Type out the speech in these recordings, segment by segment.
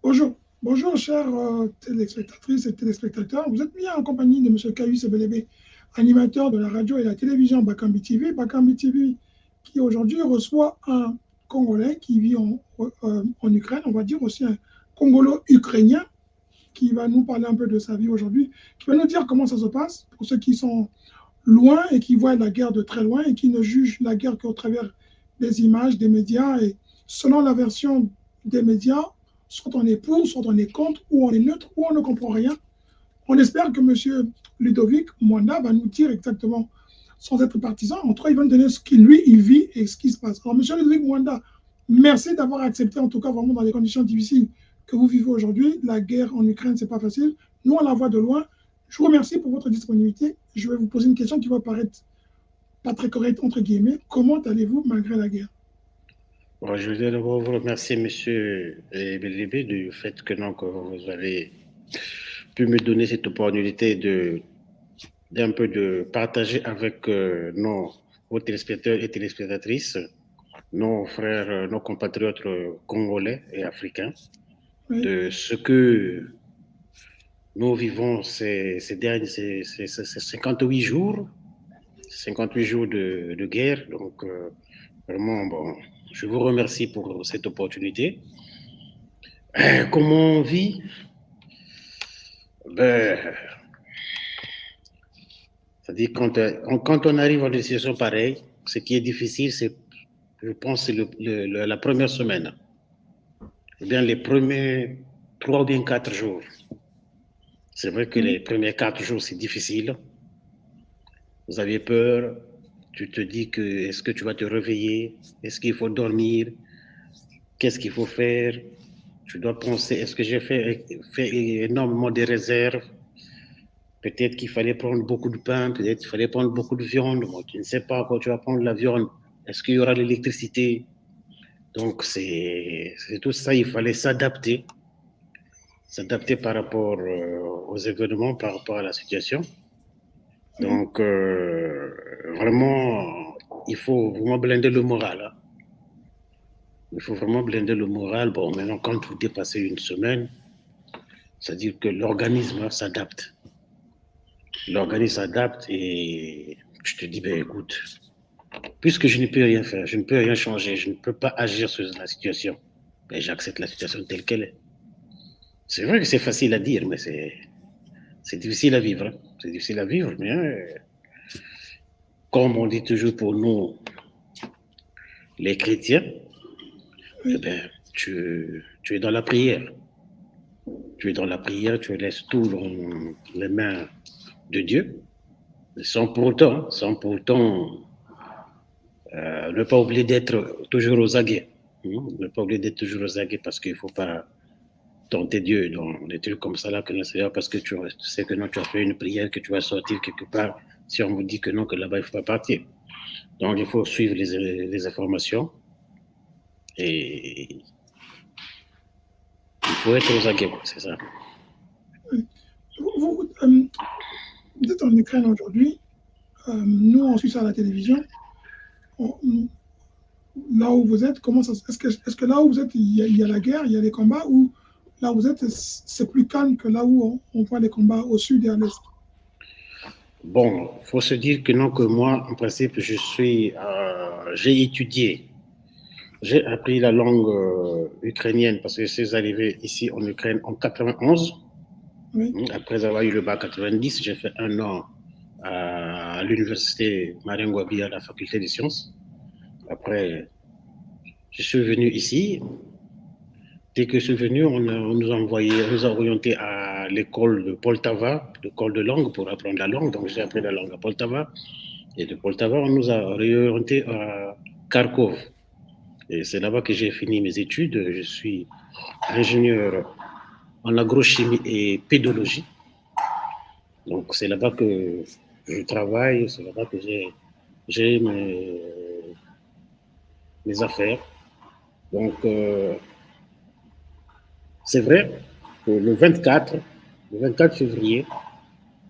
Bonjour, bonjour chères téléspectatrices et téléspectateurs. Vous êtes bien en compagnie de M. Kayu Sebelebe, animateur de la radio et la télévision Bakambi TV. Bakambi TV qui aujourd'hui reçoit un Congolais qui vit en Ukraine, on va dire aussi un Congolo-Ukrainien qui va nous parler un peu de sa vie aujourd'hui, qui va nous dire comment ça se passe pour ceux qui sont loin et qui voient la guerre de très loin et qui ne jugent la guerre qu'au travers des images, des médias. Et selon la version des médias, soit on est pour, soit on est contre, ou on est neutre, ou on ne comprend rien. On espère que M. Ludovic Mwanda va nous dire exactement, sans être partisan, en tout cas, il va nous donner ce qu'il lui, il vit et ce qui se passe. Alors, M. Ludovic Mwanda, merci d'avoir accepté, en tout cas, vraiment dans les conditions difficiles que vous vivez aujourd'hui. La guerre en Ukraine, ce n'est pas facile. Nous, on la voit de loin. Je vous remercie pour votre disponibilité. Je vais vous poser une question qui va paraître pas très correcte, entre guillemets. Comment allez-vous malgré la guerre? Bon, je voudrais d'abord vous remercier, monsieur Belébé, du fait que, donc, vous avez pu me donner cette opportunité d'un peu de partager avec vos téléspectateurs et téléspectatrices, nos frères, nos compatriotes congolais et africains, Oui. de ce que nous vivons ces derniers 58 jours, 58 jours de guerre. Donc, vraiment, bon, je vous remercie pour cette opportunité. Comment on vit? Ben, c'est-à-dire quand on arrive à des situations pareilles, ce qui est difficile, je pense, c'est la première semaine, ou bien les premiers 3 ou bien 4 jours. C'est vrai que les Oui. premiers 4 jours, c'est difficile. Vous avez peur. Tu te dis que est-ce que tu vas te réveiller? Est-ce qu'il faut dormir? Qu'est-ce qu'il faut faire? Tu dois penser, est-ce que j'ai fait énormément de réserves? Peut-être qu'il fallait prendre beaucoup de pain, peut-être qu'il fallait prendre beaucoup de viande. Bon, tu ne sais pas quand tu vas prendre la viande. Est-ce qu'il y aura l'électricité? Donc, c'est tout ça, il fallait s'adapter par rapport aux événements, par rapport à la situation. Oui. Donc, vraiment, il faut vraiment blinder le moral. Hein. Il faut vraiment blinder le moral. Bon, maintenant, quand vous dépassez une semaine, c'est-à-dire que l'organisme s'adapte. L'organisme s'adapte et je te dis, ben écoute, puisque je ne peux rien faire, je ne peux rien changer, je ne peux pas agir sur la situation, ben j'accepte la situation telle qu'elle est. C'est vrai que c'est facile à dire, mais c'est difficile à vivre. Hein. C'est difficile à vivre, mais comme on dit toujours pour nous, les chrétiens, eh Oui. ben, tu es dans la prière. Tu es dans la prière, tu laisses tout dans les mains de Dieu, sans pour autant ne pas oublier d'être toujours aux aguets. Ne pas oublier d'être toujours aux aguets parce qu'il ne faut pas tenter Dieu dans des trucs comme ça là que le Seigneur, parce que tu sais que non, tu as fait une prière, que tu vas sortir quelque part. Si on vous dit que non, que là-bas, il ne faut pas partir. Donc, il faut suivre les informations et il faut être aux aguets, c'est ça. Oui. Vous êtes en Ukraine aujourd'hui. Nous, on suit ça à la télévision. On, là où vous êtes, est-ce que là où vous êtes, il y a la guerre, il y a les combats, ou là où vous êtes, c'est plus calme que là où on voit les combats au sud et à l'est? Bon, il faut se dire que non, que moi, en principe, j'ai étudié, j'ai appris la langue ukrainienne parce que je suis arrivé ici en Ukraine en 91. Oui. Après avoir eu le bac 90, j'ai fait un an à l'université Maringouabi à la faculté des sciences. Après, je suis venu ici. Dès que je suis venu, on nous a envoyé, on nous a orienté à l'école de Poltava, l'école de langue pour apprendre la langue. Donc j'ai appris la langue à Poltava. Et de Poltava, on nous a réorienté à Kharkov. Et c'est là-bas que j'ai fini mes études. Je suis ingénieur en agrochimie et pédologie. Donc c'est là-bas que je travaille, c'est là-bas que j'ai mes affaires. Donc c'est vrai que le 24 février,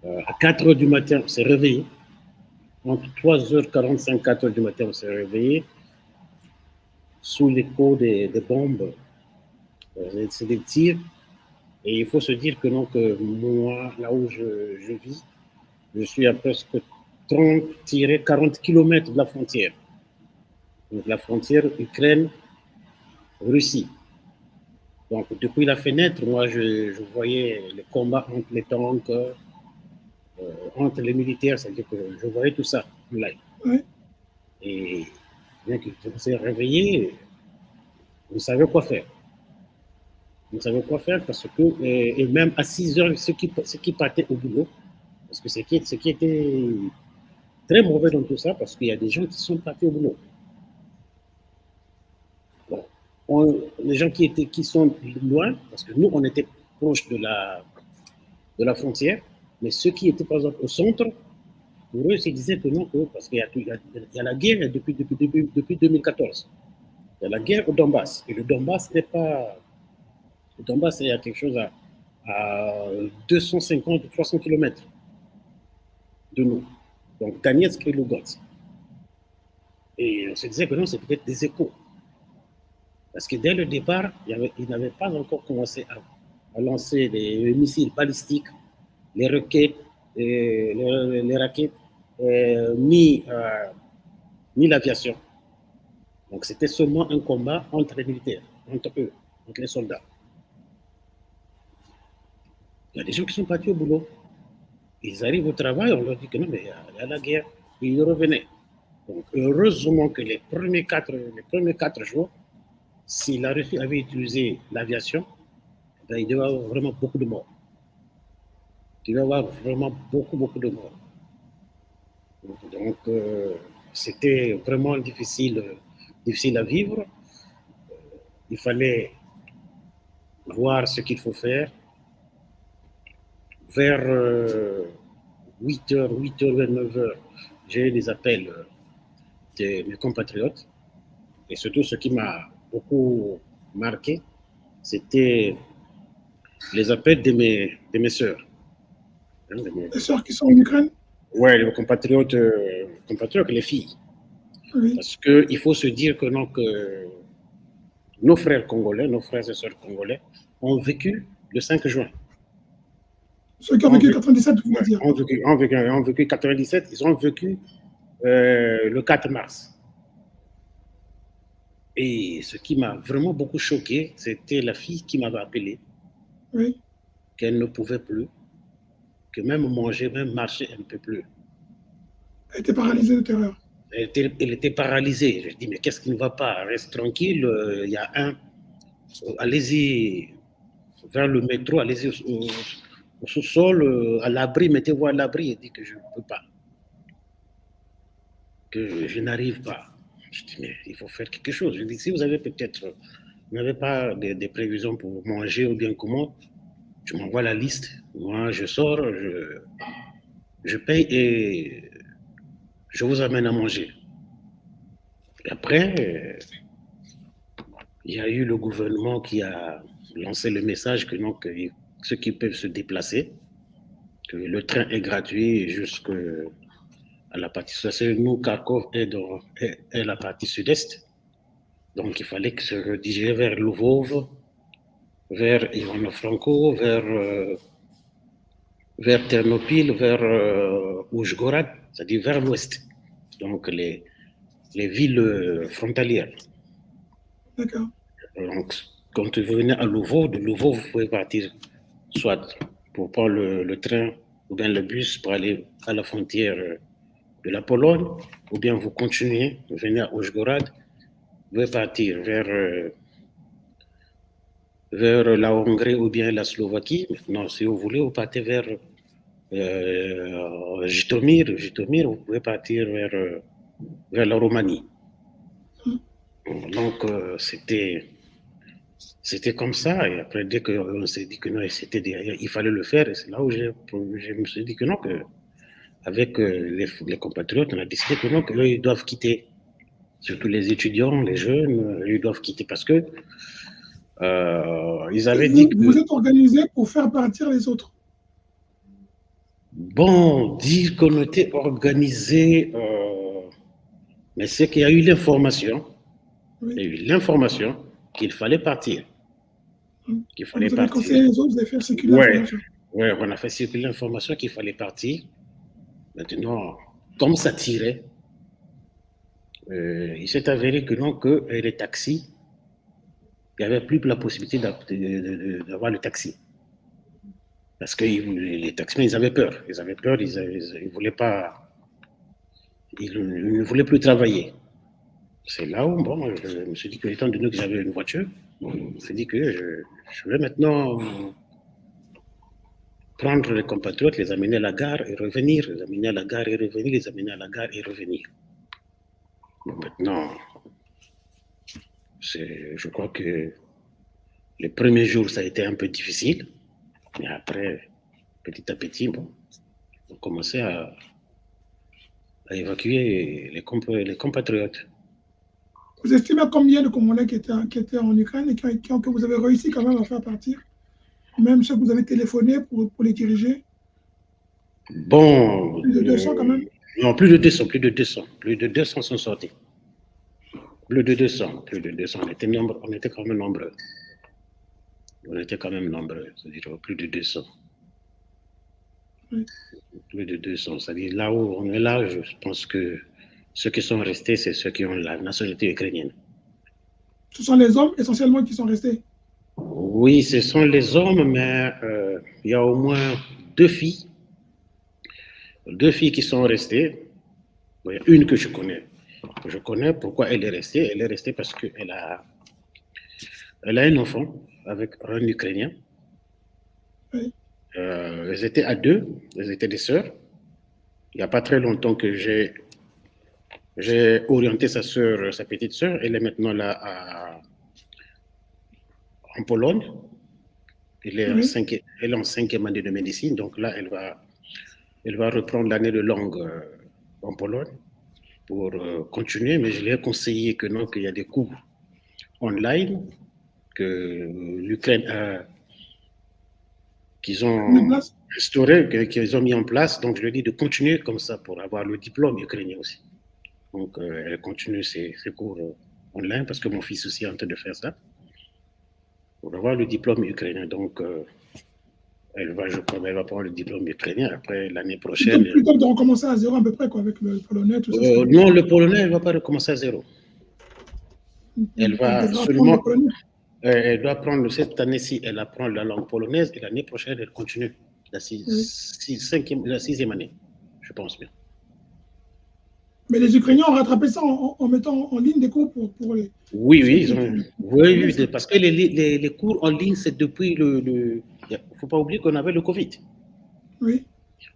à 4 heures du matin, on s'est réveillé. Entre 3h45 4 heures du matin, on s'est réveillé sous l'écho des bombes C'est des tirs. Et il faut se dire que, non, que moi, là où je vis, je suis à presque 30-40 km de la frontière. Donc la frontière Ukraine-Russie. Donc depuis la fenêtre, moi, je voyais les combats entre les tanks, entre les militaires, c'est-à-dire que je voyais tout ça en live. Oui. Et bien qu'on s'est réveillé, on savait quoi faire. On savait quoi faire parce que, et même à 6 heures, ceux qui partaient au boulot, parce que ce qui était très mauvais dans tout ça, parce qu'il y a des gens qui sont partis au boulot. Bon, les gens qui sont loin, parce que nous, on était proche de la frontière, mais ceux qui étaient, par exemple, au centre, pour eux, ils disaient que non, parce qu'il y a la guerre depuis 2014. Il y a la guerre au Donbass. Et le Donbass n'est pas. Le Donbass, il y a quelque chose à 250 ou 300 km de nous. Donc, Donetsk et Lugansk. Et on se disait que non, c'est peut-être des échos. Parce que dès le départ, ils n'avaient pas encore commencé à lancer les missiles balistiques, les roquettes, les raquettes, ni l'aviation. Donc c'était seulement un combat entre les militaires, entre eux, entre les soldats. Il y a des gens qui sont partis au boulot. Ils arrivent au travail, on leur dit que non, mais il y a la guerre. Et ils revenaient. Donc heureusement que les premiers 4 jours, si la Russie avait utilisé l'aviation, ben, il devait y avoir vraiment beaucoup de morts. Il devait y avoir vraiment beaucoup de morts. Donc, c'était vraiment difficile à vivre. Il fallait voir ce qu'il faut faire. Vers 8h, vers 9h, j'ai eu des appels de mes compatriotes. Et surtout, ce qui m'a beaucoup marqué, c'était les appels de mes sœurs. Les sœurs qui sont en Ukraine? Oui, les compatriotes, les filles. Oui. Parce qu'il faut se dire que, non, que nos frères congolais, nos frères et sœurs congolais ont vécu le 5 juin. Ceux qui ont vécu 97, vous voulez dire? Ont vécu 97, ils ont vécu le 4 mars. Et ce qui m'a vraiment beaucoup choqué, c'était la fille qui m'avait appelé, oui, qu'elle ne pouvait plus, que même manger, même marcher, elle ne peut plus. Elle était paralysée de terreur. Elle était paralysée. Je dis, mais qu'est-ce qui ne va pas? Reste tranquille, il y a allez-y vers le métro, allez-y au sous-sol, à l'abri, mettez-vous à l'abri. Elle dit que je ne peux pas, que je n'arrive pas. Je dis, mais il faut faire quelque chose. Je dis, si vous avez vous n'avez pas des prévisions pour manger ou bien comment, tu m'envoies la liste. Moi, je sors, je paye et je vous amène à manger. Et après, il y a eu le gouvernement qui a lancé le message que, non, que ceux qui peuvent se déplacer, que le train est gratuit jusqu'à la partie sud. Nous, Kharkov est la partie sud-est. Donc, il fallait se rediriger vers Lvov, vers Ivano-Franko, vers Ternopil, vers Oujgorod, c'est-à-dire vers l'ouest. Donc, les villes frontalières. D'accord. Donc, quand vous venez à Lvov, de Lvov, vous pouvez partir soit pour prendre le train ou bien le bus pour aller à la frontière de la Pologne, ou bien vous continuez, vous venez à Oujgorod, vous pouvez partir vers la Hongrie ou bien la Slovaquie. Maintenant, si vous voulez, vous partez vers Jitomir, vous pouvez partir vers la Roumanie. Donc, c'était comme ça. Et après, dès qu'on s'est dit que non, il fallait le faire, et c'est là où je me suis dit que non, avec les compatriotes, on a décidé que non, qu'eux, ils doivent quitter. Surtout les étudiants, les jeunes, ils doivent quitter parce que ils avaient dit que... Vous êtes organisés pour faire partir les autres? Bon, dire qu'on était organisé, mais c'est qu'il y a eu l'information, oui. Il y a eu l'information qu'il fallait partir. qu'il fallait Vous avez partir. conseillé les autres de faire circuler Ouais, l'information. ouais, on a fait circuler l'information qu'il fallait partir. Maintenant, comme ça tirait, il s'est avéré que non, que les taxis, il n'y avait plus la possibilité d'avoir le taxi. Parce que les taxis, ils avaient peur. Ils avaient peur, ils voulaient pas, ils ne voulaient plus travailler. C'est là où, bon, je me suis dit que, étant donné que j'avais une voiture, bon, je me suis dit que je vais maintenant prendre les compatriotes, les amener à la gare et revenir, les amener à la gare et revenir, les amener à la gare et revenir. Bon, maintenant, je crois que les premiers jours, ça a été un peu difficile, mais après, petit à petit, bon, on commençait à évacuer les compatriotes. Vous estimez combien de Congolais qui étaient en Ukraine et que vous avez réussi quand même à faire partir? Même ceux que vous avez téléphoné pour les diriger? Bon, Plus de 200 quand même? non, plus de 200, plus de 200. Plus de 200 sont sortis. Plus de 200, plus de 200. On était quand même nombreux. On était quand même nombreux, c'est-à-dire plus de 200. Oui. Plus de 200. C'est-à-dire là où on est là, je pense que ceux qui sont restés, c'est ceux qui ont la nationalité ukrainienne. Ce sont les hommes essentiellement qui sont restés? Oui, ce sont les hommes, mais il y a au moins deux filles qui sont restées. Il y a une que je connais. Je connais pourquoi elle est restée. Elle est restée parce qu'elle a un enfant avec un Ukrainien. Oui. Elles étaient à deux, elles étaient des sœurs. Il n'y a pas très longtemps que j'ai orienté sa sœur, sa petite sœur. Elle est maintenant là en Pologne. Elle est, Oui. elle est en 5e année de médecine. Donc là, elle va reprendre l'année de langue en Pologne pour continuer. Mais je lui ai conseillé que non, qu'il y a des cours online que l'Ukraine a qu'ils ont instauré, qu'ils ont mis en place. Donc, je lui ai dit de continuer comme ça pour avoir le diplôme ukrainien aussi. Donc, elle continue ses cours online parce que mon fils aussi est en train de faire ça pour avoir le diplôme ukrainien. Donc, elle va prendre le diplôme ukrainien. Après, l'année prochaine. Plutôt que de recommencer à zéro à peu près, quoi, avec le polonais, tout ça. Non, le polonais, elle ne va pas recommencer à zéro. Elle va seulement. Elle doit apprendre cette année-ci, elle apprend la langue polonaise et l'année prochaine, elle continue la 6e année, je pense bien. Mais les Ukrainiens ont rattrapé ça en mettant en ligne des cours pour les. Oui, parce que les cours en ligne, c'est depuis il ne faut pas oublier qu'on avait le Covid. Oui.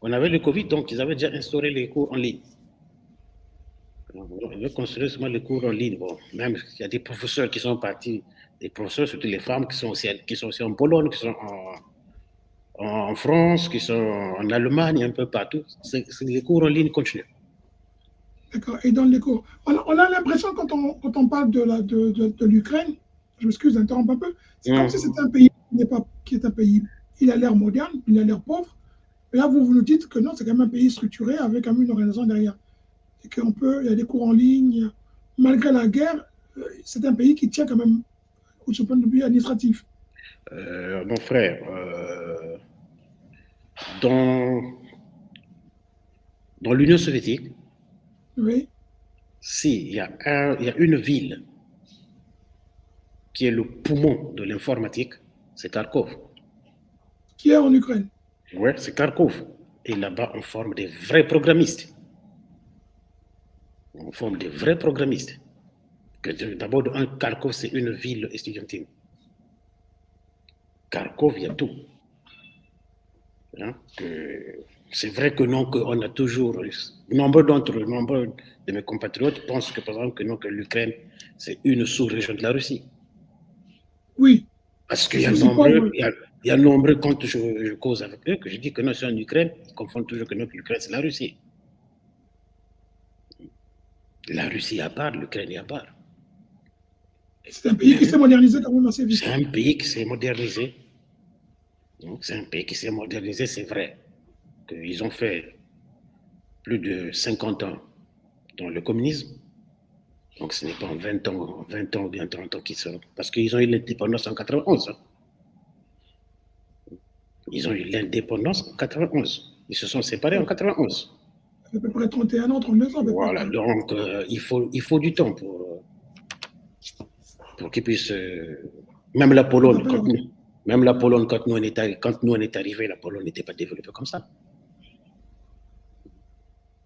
On avait le Covid, donc ils avaient déjà instauré les cours en ligne. Ils veulent construire seulement les cours en ligne. Bon, même il y a des professeurs qui sont partis, des professeurs, surtout les femmes qui sont aussi en Pologne, qui sont en France, qui sont en Allemagne, un peu partout. Les cours en ligne continuent. D'accord. Et dans les cours, on a l'impression quand on parle de l'Ukraine, je m'excuse d'interrompre un peu, c'est comme si c'était un pays qui est un pays, il a l'air moderne, il a l'air pauvre. Mais là, vous nous dites que non, c'est quand même un pays structuré avec une organisation derrière. Et il y a des cours en ligne. Malgré la guerre, c'est un pays qui tient quand même au point de vue administratif. Mon frère, dans l'Union soviétique, oui. il y a une ville qui est le poumon de l'informatique, c'est Kharkov. Qui est en Ukraine? Oui, c'est Kharkov. Et là-bas, on forme des vrais programmistes. On forme des vrais programmistes. D'abord, Kharkov, c'est une ville estudiantine. Kharkov, il y a tout. Hein? C'est vrai que non, qu'on a toujours. Nombre de mes compatriotes pensent que, par exemple, que l'Ukraine, c'est une sous-région de la Russie. Oui. Parce qu'il y a nombreux, quand je cause avec eux, que je dis que non, c'est en Ukraine, ils confondent toujours que non, que l'Ukraine, c'est la Russie. La Russie à part, l'Ukraine à part. C'est un pays qui s'est modernisé quand même assez vite. C'est un pays qui s'est modernisé. Donc, c'est un pays qui s'est modernisé, c'est vrai. Qu'ils ont fait plus de 50 ans dans le communisme. Donc, ce n'est pas en 20 ans ou bien 30 ans qu'ils sont. Parce qu'ils ont eu l'indépendance en 91. Hein. Ils ont eu l'indépendance en 91. Ils se sont séparés en 91. À peu près 31 ans, 32 ans. Voilà, donc il faut du temps pour qu'ils puissent. Même la Pologne, quand nous on est arrivés, la Pologne n'était pas développée comme ça.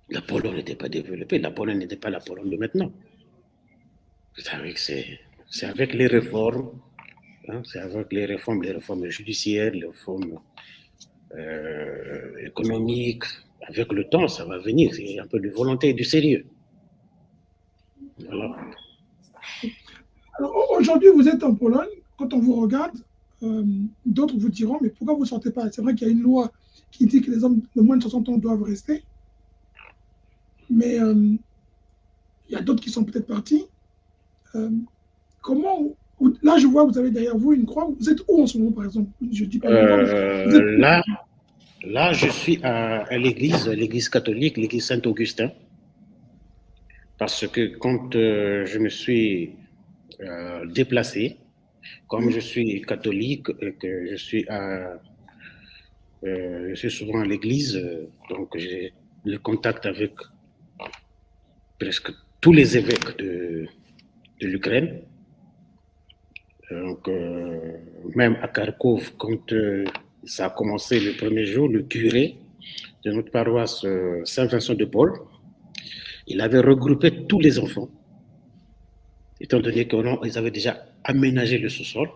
La Pologne n'était pas développée. La Pologne n'était pas la Pologne de maintenant. C'est avec les réformes, hein, c'est avec les réformes judiciaires, les réformes économiques. Avec le temps, ça va venir. C'est un peu de volonté et du sérieux. Voilà. Alors, aujourd'hui, vous êtes en Pologne. Quand on vous regarde, d'autres vous diront, mais pourquoi vous ne sortez pas? C'est vrai qu'il y a une loi qui dit que les hommes de moins de 60 ans doivent rester. Mais il y a d'autres qui sont peut-être partis. Comment... Là, je vois, vous avez derrière vous une croix. Vous êtes où en ce moment, par exemple? Je dis pas là, je suis à l'église catholique, l'église Saint-Augustin. Parce que quand je me suis déplacé, comme je suis catholique et que je suis souvent à l'église, donc j'ai le contact avec presque tous les évêques de l'Ukraine. Donc, même à Kharkov, quand ça a commencé le premier jour, le curé de notre paroisse Saint-Vincent de Paul, il avait regroupé tous les enfants, étant donné qu'ils avaient déjà aménagé le sous-sol.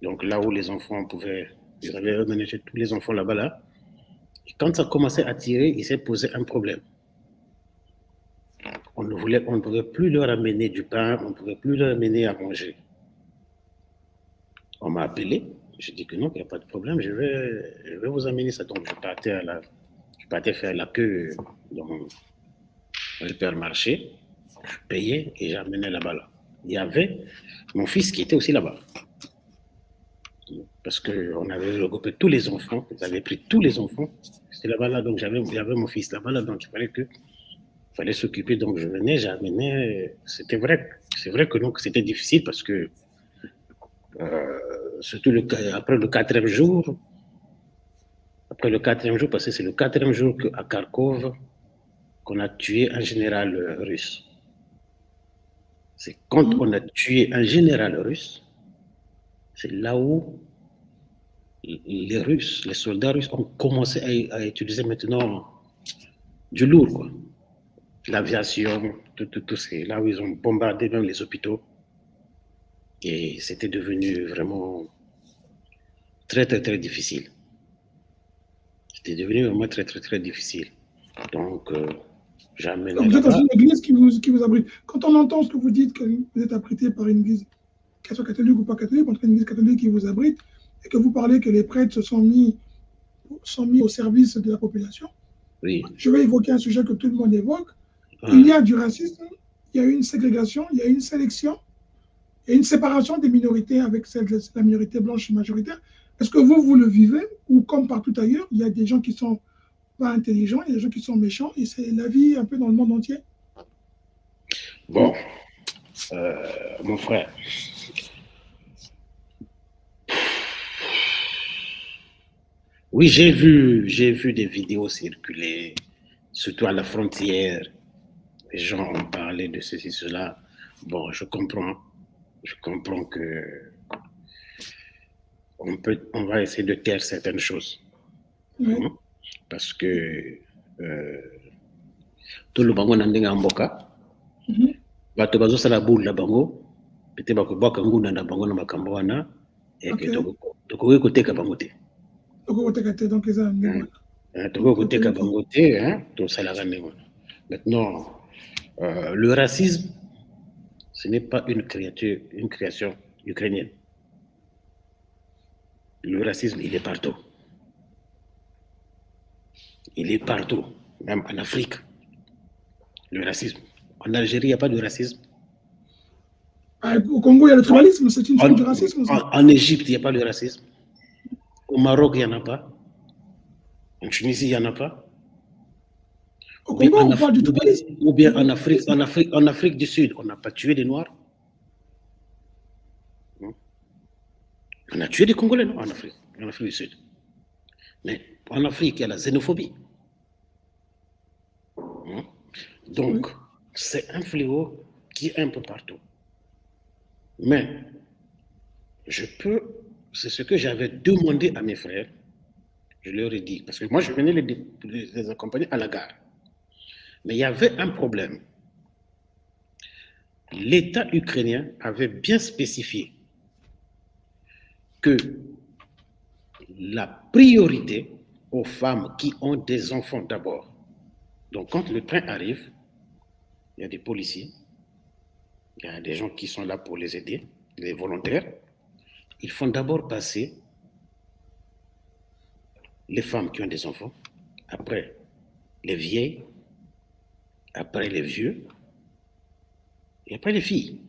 Donc là où les enfants ils avaient aménagé tous les enfants là-bas. Là. Et quand ça commençait à tirer, il s'est posé un problème. On ne pouvait plus leur amener du pain, on ne pouvait plus leur amener à manger. On m'a appelé, j'ai dit que non, qu'il n'y a pas de problème, je vais vous amener ça. Donc je partais faire la queue dans l'hypermarché, je payais et j'amenais là-bas. Là. Il y avait mon fils qui était aussi là-bas. Parce qu'on avait regroupé tous les enfants, ils avaient pris tous les enfants, c'était là-bas, là, donc j'avais mon fils là-bas, là, donc il fallait s'occuper, donc je venais, j'amenais, c'est vrai que donc c'était difficile parce que surtout après le quatrième jour, parce que c'est le quatrième jour à Kharkov qu'on a tué un général russe. C'est quand on a tué un général russe, c'est là où les soldats russes ont commencé à utiliser maintenant du lourd, quoi. L'aviation, tout c'est là où ils ont bombardé même les hôpitaux. Et c'était devenu vraiment très, très, très difficile. C'était devenu vraiment très, très, très difficile. Donc, j'amène. Vous êtes dans une église qui vous abrite. Quand on entend ce que vous dites, que vous êtes abrité par une église, qu'elle soit catholique ou pas catholique, en tout cas une église catholique qui vous abrite, et que vous parlez que les prêtres se sont mis au service de la population, oui. Je vais évoquer un sujet que tout le monde évoque. Il y a du racisme, il y a une ségrégation, il y a une sélection, il y a une séparation des minorités avec la minorité blanche majoritaire. Est-ce que vous le vivez ou comme partout ailleurs, il y a des gens qui sont pas intelligents, il y a des gens qui sont méchants et c'est la vie un peu dans le monde entier? Bon, mon frère, oui, j'ai vu des vidéos circuler, surtout à la frontière. Les gens ont parlé de ceci, cela. Bon, je comprends que on va essayer de taire certaines choses. Oui. Parce que tout le bango nandinga mboka, bato bazosala boule na bango, pete bakobwaka ngunda na bango na makambo wana, et que tokoki koteka bango te. Tokoki koteka bango te, tosalaka ndenge wana. Maintenant, le racisme, ce n'est pas une création ukrainienne. Le racisme, il est partout. Il est partout, même en Afrique. Le racisme. En Algérie, il n'y a pas de racisme. Au Congo, il y a le tribalisme, c'est une forme de racisme aussi. En Égypte, il n'y a pas de racisme. Au Maroc, il n'y en a pas. En Tunisie, il n'y en a pas. Au Congo, on parle du tribalisme. Ou bien en Afrique du Sud, on n'a pas tué des Noirs. On a tué des Congolais, non, en Afrique du Sud. Mais en Afrique, il y a la xénophobie. Donc, Oui. c'est un fléau qui est un peu partout. Mais c'est ce que j'avais demandé à mes frères, je leur ai dit, parce que moi je venais les accompagner à la gare. Mais il y avait un problème. L'État ukrainien avait bien spécifié que la priorité aux femmes qui ont des enfants d'abord. Donc quand le train arrive, il y a des policiers, il y a des gens qui sont là pour les aider, les volontaires. Ils font d'abord passer les femmes qui ont des enfants, après les vieilles, après les vieux, et après les filles.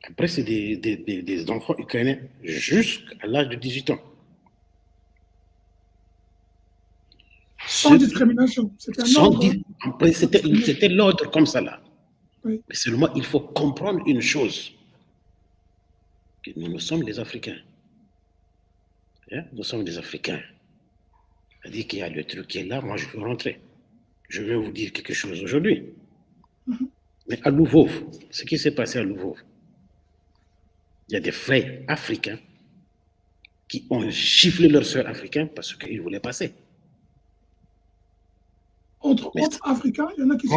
Après, c'est des enfants ukrainiens jusqu'à l'âge de 18 ans. Sans discrimination. C'était un ordre. Après, c'était l'ordre comme ça là. Oui. Mais seulement, il faut comprendre une chose, que nous sommes des Africains. Hein? Nous sommes des Africains. C'est-à-dire qu'il y a le truc qui est là, moi je veux rentrer. Je vais vous dire quelque chose aujourd'hui. Mais à Lvov, ce qui s'est passé à Lvov, il y a des frères africains qui ont giflé leurs sœurs africaines parce qu'ils voulaient passer. Entre Africains, il y en a qui sont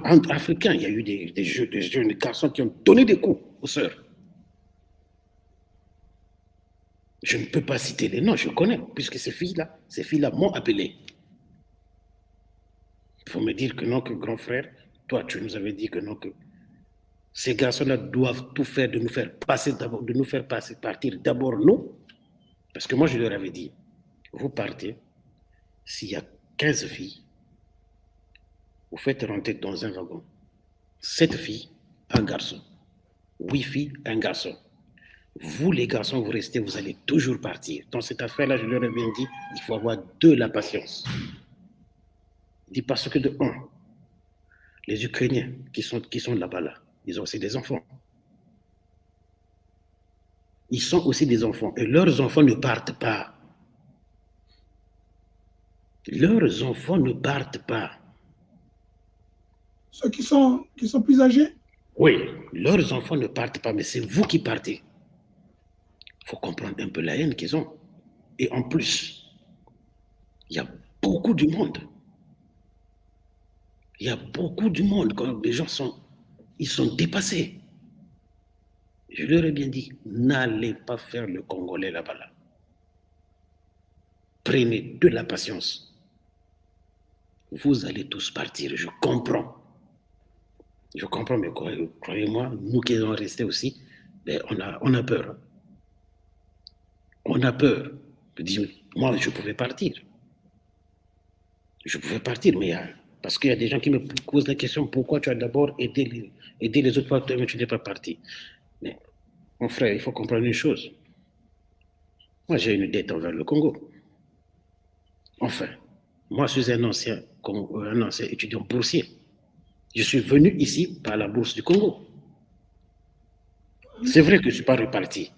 entre Africains, il y a eu des jeunes garçons qui ont donné des coups aux sœurs. Je ne peux pas citer les noms, je connais, puisque ces filles-là m'ont appelé. Il faut me dire que non, que grand frère, toi, tu nous avais dit que non, que ces garçons-là doivent tout faire, de nous faire passer d'abord, de nous faire passer, partir d'abord nous, parce que moi, je leur avais dit, vous partez, s'il y a 15 filles, vous faites rentrer dans un wagon 7 filles, un garçon, 8 filles, un garçon. Vous, les garçons, vous restez, vous allez toujours partir. Dans cette affaire-là, je leur ai bien dit, il faut avoir de la patience. Il dit parce que de un, les Ukrainiens qui sont là-bas, là, ils ont aussi des enfants. Ils sont aussi des enfants et leurs enfants ne partent pas. Leurs enfants ne partent pas. Ceux qui sont plus âgés? Oui, leurs enfants ne partent pas, mais c'est vous qui partez. Il faut comprendre un peu la haine qu'ils ont. Et en plus, il y a beaucoup de monde. Il y a beaucoup de monde. Quand les gens sont dépassés. Je leur ai bien dit, n'allez pas faire le Congolais là-bas. Là. Prenez de la patience. Vous allez tous partir, je comprends. Je comprends, mais croyez-moi, nous qui sommes restés aussi, ben, on a peur. On a peur. Je dis, moi, je pouvais partir. Je pouvais partir, mais parce qu'il y a des gens qui me posent la question, pourquoi tu as d'abord aidé les autres partenaires, mais tu n'es pas parti. Mais, mon frère, il faut comprendre une chose. Moi, j'ai une dette envers le Congo. Enfin, moi, je suis un ancien étudiant boursier. Je suis venu ici par la bourse du Congo. C'est vrai que je ne suis pas reparti.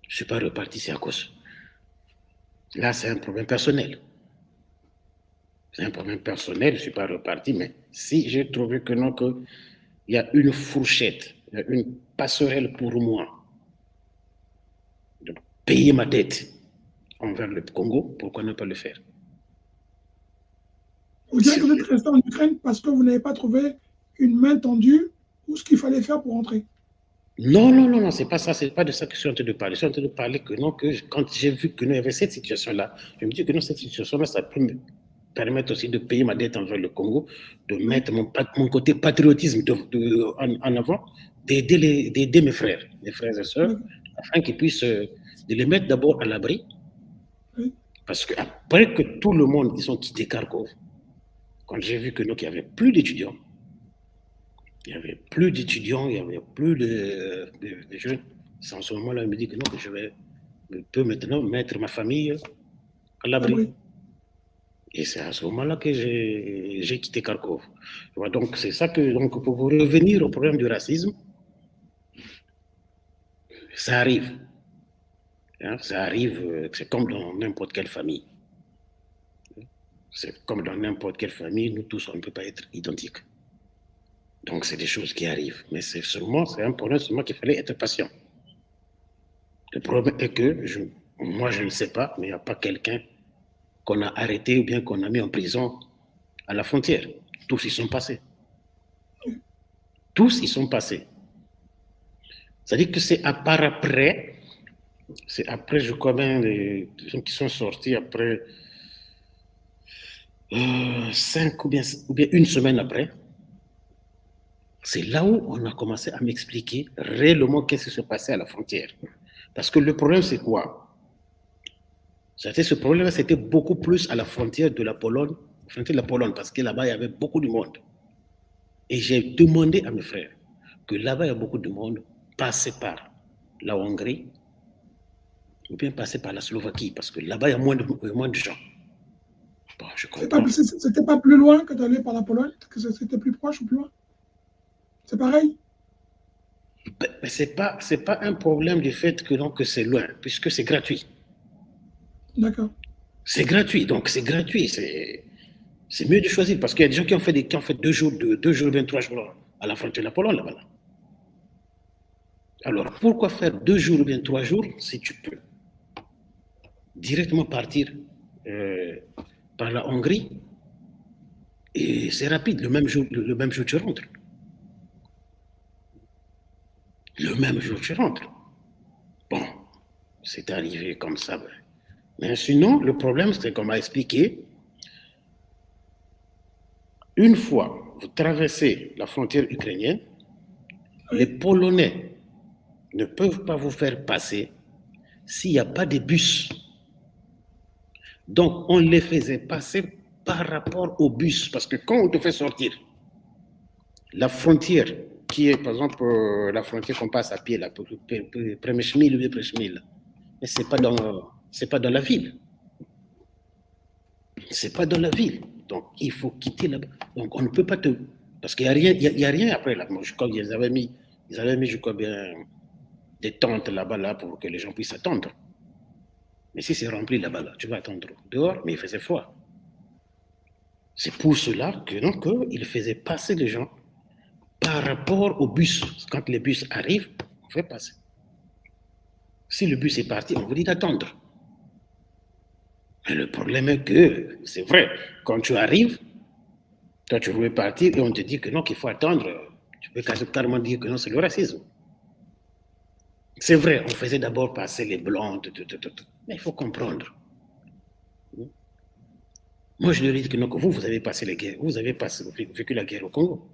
Je ne suis pas reparti, c'est à cause. Là, c'est un problème personnel. C'est un problème personnel, je ne suis pas reparti, mais si j'ai trouvé que non, qu'il y a une fourchette, il y a une passerelle pour moi de payer ma dette envers le Congo, pourquoi ne pas le faire? Vous direz que vous êtes resté en Ukraine parce que vous n'avez pas trouvé une main tendue ou ce qu'il fallait faire pour rentrer? Non, c'est pas ça, c'est pas de ça que je suis en train de parler. Je suis en train de parler que non, que quand j'ai vu que nous, il y avait cette situation-là, je me dis que non, cette situation-là, ça peut me permettre aussi de payer ma dette envers le Congo, de mettre mon côté patriotisme en avant, d'aider mes frères et sœurs, afin qu'ils puissent de les mettre d'abord à l'abri. Oui. Parce qu'après que tout le monde, ils ont quitté Kharkov, quand j'ai vu que non, qu'il n'y avait plus d'étudiants, il n'y avait plus d'étudiants, il n'y avait plus de jeunes. C'est en ce moment-là, il me dit que non, que je peux maintenant mettre ma famille à l'abri. Et c'est à ce moment-là que j'ai quitté Kharkov. Donc, c'est ça que, donc, pour revenir au problème du racisme, ça arrive. Hein, ça arrive, c'est comme dans n'importe quelle famille. C'est comme dans n'importe quelle famille, nous tous, on ne peut pas être identiques. Donc, c'est des choses qui arrivent. Mais c'est un problème seulement qu'il fallait être patient. Le problème est que, moi, je ne sais pas, mais il n'y a pas quelqu'un qu'on a arrêté ou bien qu'on a mis en prison à la frontière. Tous y sont passés. Tous y sont passés. C'est-à-dire que c'est après, je crois bien, les gens qui sont sortis après 5 ou bien une semaine après, c'est là où on a commencé à m'expliquer réellement qu'est-ce qui se passait à la frontière. Parce que le problème, c'est quoi? Ce problème, c'était beaucoup plus à la frontière de la Pologne, parce que là-bas, il y avait beaucoup de monde. Et j'ai demandé à mes frères que là-bas, il y a beaucoup de monde, passer par la Hongrie ou bien passer par la Slovaquie, parce que là-bas, il y a moins de gens. Bon, je comprends. C'était pas plus loin que d'aller par la Pologne, que c'était plus proche ou plus loin? C'est pareil? Mais c'est pas un problème du fait que c'est loin, puisque c'est gratuit. D'accord. C'est gratuit, donc c'est gratuit. C'est mieux de choisir parce qu'il y a des gens qui ont fait 2 jours, 2 jours, 23 jours à la frontière de la Pologne là-bas. Alors pourquoi faire 2 jours ou bien 3 jours si tu peux directement partir par la Hongrie et c'est rapide, le même jour tu rentres. Le même jour tu rentres. Bon, c'est arrivé comme ça. Mais sinon, le problème, c'est qu'on m'a expliqué, une fois vous traversez la frontière ukrainienne, Oui. les Polonais ne peuvent pas vous faire passer s'il n'y a pas de bus. Donc, on les faisait passer par rapport au bus, parce que quand on te fait sortir, la frontière, qui est par exemple la frontière qu'on passe à pied, là, Premeshmil ou Premeshmil, mais c'est pas dans la ville. C'est pas dans la ville. Donc, il faut quitter là-bas. Donc, on ne peut pas te. Parce qu'il n'y a rien, y a rien après là. Moi, je crois qu'ils avaient mis, je crois bien, des tentes là-bas là, pour que les gens puissent attendre. Mais si c'est rempli là-bas, là, tu vas attendre dehors, mais il faisait froid. C'est pour cela que donc il faisait passer les gens par rapport au bus. Quand les bus arrivent, on fait passer. Si le bus est parti, on vous dit d'attendre. Mais le problème est que, c'est vrai, quand tu arrives, toi tu veux partir et on te dit que non, qu'il faut attendre. Tu peux carrément dire que non, c'est le racisme. C'est vrai, on faisait d'abord passer les blancs, mais il faut comprendre. Moi, je leur ai dit que non, que vous avez passé les guerres, vous avez vécu la guerre au Congo.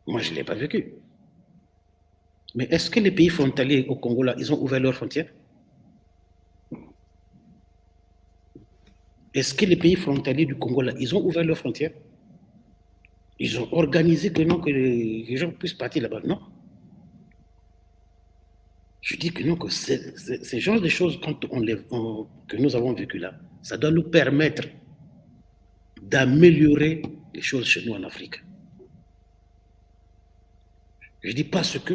Moi, je ne l'ai pas vécu. Mais est-ce que les pays frontaliers au Congo, là, ils ont ouvert leurs frontières? Est-ce que les pays frontaliers du Congo, là, ils ont ouvert leurs frontières? Ils ont organisé que non, que les gens puissent partir là-bas? Non. Je dis que non, que ces genres de choses, quand que nous avons vécu là, ça doit nous permettre d'améliorer les choses chez nous en Afrique. Je dis parce que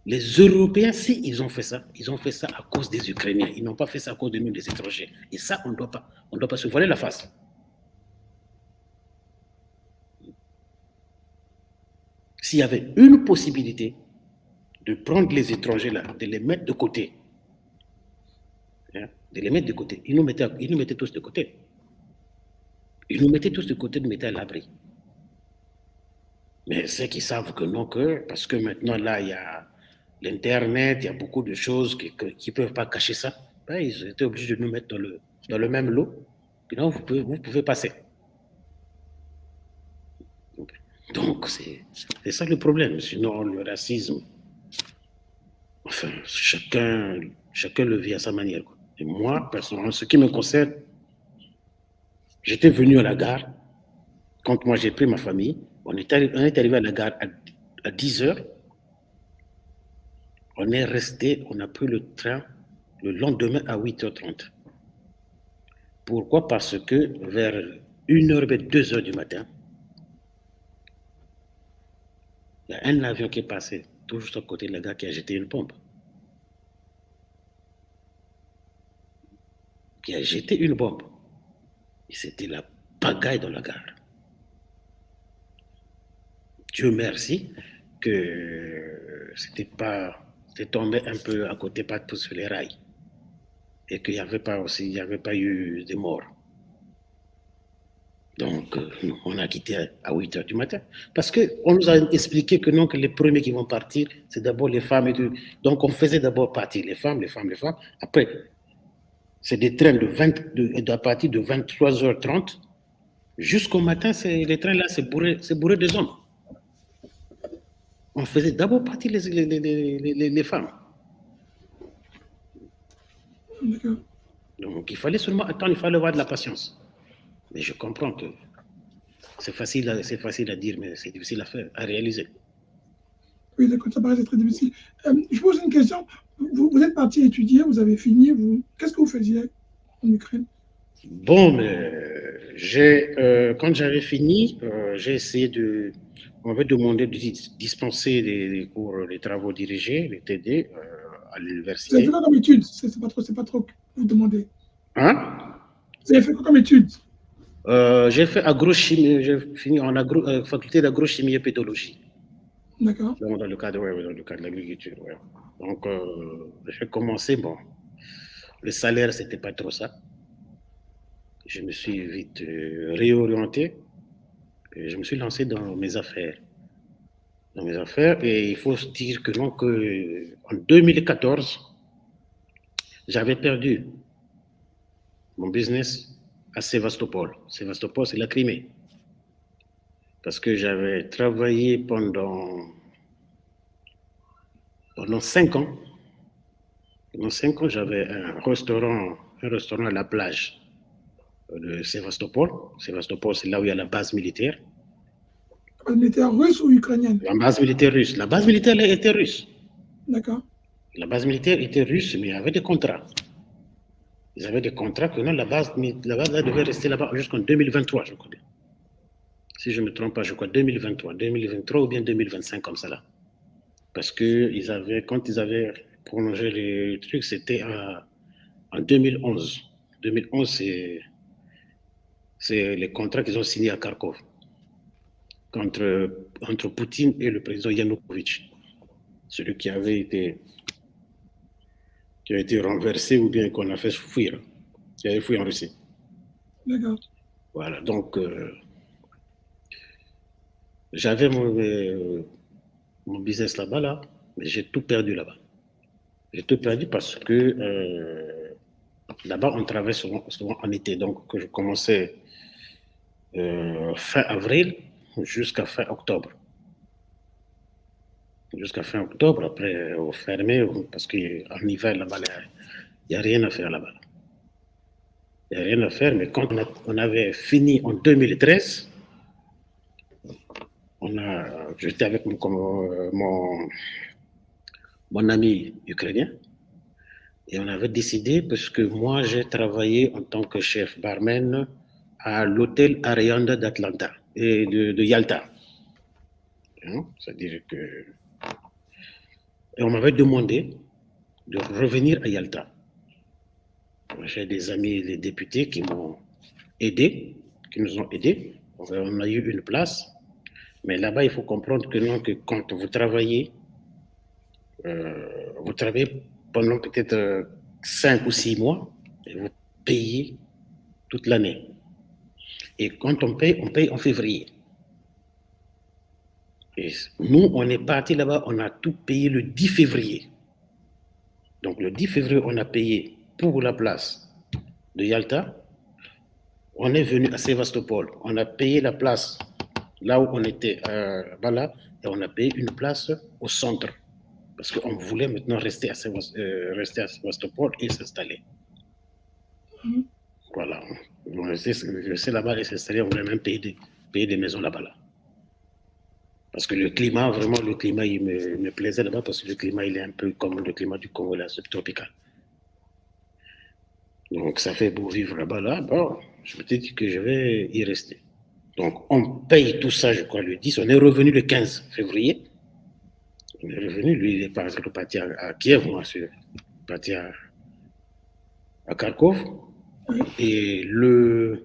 les Européens, si ils ont fait ça à cause des Ukrainiens. Ils n'ont pas fait ça à cause de nous, des étrangers. Et ça, on ne doit pas se voiler la face. S'il y avait une possibilité de prendre les étrangers là, de les mettre de côté, hein, de les mettre de côté, ils nous mettaient tous de côté. Ils nous mettaient tous de côté, nous mettaient à l'abri. Mais ceux qui savent que non, parce que maintenant là, il y a l'Internet, il y a beaucoup de choses qui ne peuvent pas cacher ça, ben, ils étaient obligés de nous mettre dans le même lot. Sinon, vous pouvez passer. Donc, c'est ça le problème. Sinon, le racisme, enfin, chacun le vit à sa manière. Quoi. Et moi, personnellement, ce qui me concerne, j'étais venu à la gare, quand moi j'ai pris ma famille, on est arrivé à la gare à 10 heures, on est resté, on a pris le train le lendemain à 8h30. Pourquoi? Parce que vers 1h, 2h du matin, il y a un avion qui est passé tout juste à côté de la gare qui a jeté une bombe. qui a jeté une bombe. Et c'était la pagaille dans la gare. Dieu merci que c'était tombé un peu à côté, pas tout sur les rails. Et qu'il n'y avait pas eu de morts. Donc, on a quitté à 8 h du matin. Parce qu'on nous a expliqué que non, que les premiers qui vont partir, c'est d'abord les femmes et tout. Donc, on faisait d'abord partir les femmes. Après, c'est des trains à partir de 23h30 jusqu'au matin, les trains là, c'est bourré des hommes. On faisait d'abord partir les femmes. D'accord. Donc, il fallait seulement attendre, il fallait avoir de la patience. Mais je comprends que c'est facile à dire, mais c'est difficile à réaliser. Oui, d'accord, ça paraît très difficile. Je pose une question. Vous êtes parti étudier, vous avez fini. Qu'est-ce que vous faisiez en Ukraine? Bon, mais quand j'avais fini, j'ai essayé on m'avait demandé de dispenser des cours, les travaux dirigés, les TD, à Vous avez l'université. fait quoi comme études? C'est pas trop vous demander. Hein? Vous avez fait quoi comme études? J'ai fait agrochimie, j'ai fini en faculté d'agrochimie et pédologie. D'accord. Dans le cadre de l'agriculture, ouais. Donc, j'ai commencé, bon, le salaire, c'était pas trop ça. Je me suis vite réorienté et je me suis lancé dans mes affaires. Et il faut se dire que non, en 2014, j'avais perdu mon business à Sébastopol. Sébastopol, c'est la Crimée. Parce que j'avais travaillé pendant 5 ans. Pendant 5 ans, j'avais un restaurant à la plage de Sébastopol. Sébastopol, c'est là où il y a la base militaire. La base militaire russe ou ukrainienne? La base militaire russe. La base militaire était russe. D'accord. La base militaire était russe, mais il y avait des contrats. Ils avaient des contrats que non, la base là devait rester là-bas jusqu'en 2023, je crois. Si je ne me trompe pas, je crois 2023 ou bien 2025 comme ça là. Parce que quand ils avaient prolongé les trucs, c'était en 2011. 2011, c'est les contrats qu'ils ont signés à Kharkov entre Poutine et le président Yanukovych, celui qui a été renversé ou bien qu'on a fait fuir, qui avait fui en Russie. D'accord. Voilà, donc j'avais mon business là-bas, là, mais j'ai tout perdu là-bas. J'ai tout perdu parce que là-bas, on travaille souvent en été, donc que je commençais fin avril jusqu'à fin octobre. Après, on fermait, parce qu'en hiver, là-bas, il n'y a rien à faire là-bas. Il n'y a rien à faire, mais quand on avait fini en 2013, j'étais avec mon ami ukrainien, et on avait décidé, parce que moi, j'ai travaillé en tant que chef barman à l'hôtel Arianda d'Atlanta et de Yalta. Hein? C'est-à-dire que... Et on m'avait demandé de revenir à Yalta. J'ai des amis, les députés, qui m'ont aidé, qui nous ont aidés. On a eu une place. Mais là-bas, il faut comprendre que quand vous travaillez pendant peut-être 5 ou 6 mois, et vous payez toute l'année. Et quand on paye en février. Et nous, on est parti là-bas, on a tout payé le 10 février. Donc le 10 février, on a payé pour la place de Yalta. On est venu à Sébastopol, on a payé la place là où on était là, et on a payé une place au centre. Parce qu'on voulait maintenant rester à Sébastopol et s'installer. Voilà. On restait là-bas et s'installer, on voulait même payer des maisons là-bas. Là. Parce que le climat, il me plaisait là-bas, parce que le climat, il est un peu comme le climat du Congo, là, subtropical. Donc, ça fait beau vivre là-bas, là. Bon, je me suis dit que je vais y rester. Donc, on paye tout ça, je crois, le 10. On est revenu le 15 février. On est revenu, lui, il est parti à Kiev, moi, je suis parti à Kharkov. Et le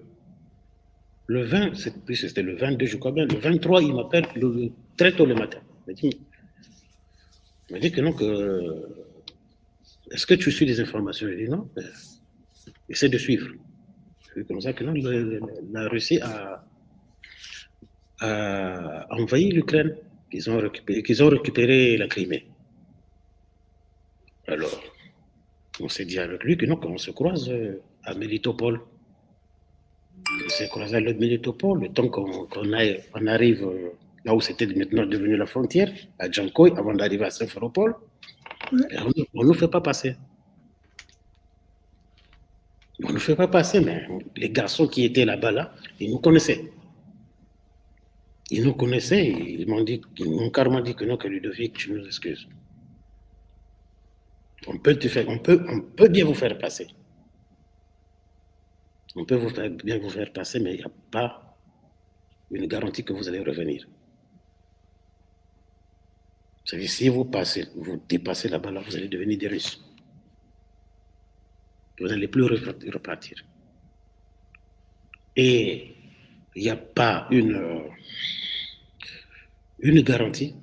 20, c'était le 22, je crois bien, le 23, il m'appelle très tôt le matin. Il m'a dit que non, est-ce que tu suis des informations? Je dis non, essaie de suivre. C'est comme ça que non, la Russie a envahi l'Ukraine, qu'ils ont récupéré la Crimée. Alors, on s'est dit avec lui que non, qu'on se croise à Mélitopol. On s'est croisé à Mélitopol, le temps qu'on arrive là où c'était maintenant devenu la frontière, à Djankoï, avant d'arriver à Simferopol. On ne nous fait pas passer. On ne nous fait pas passer, mais les garçons qui étaient là-bas, là, ils nous connaissaient. Ils nous connaissaient, ils m'ont carrément dit que non, que Ludovic, tu nous excuses. On peut bien vous faire passer. On peut bien vous faire passer, mais il n'y a pas une garantie que vous allez revenir. C'est-à-dire, si vous dépassez là-bas, là, vous allez devenir des Russes. Vous n'allez plus repartir. Et il n'y a pas une garantie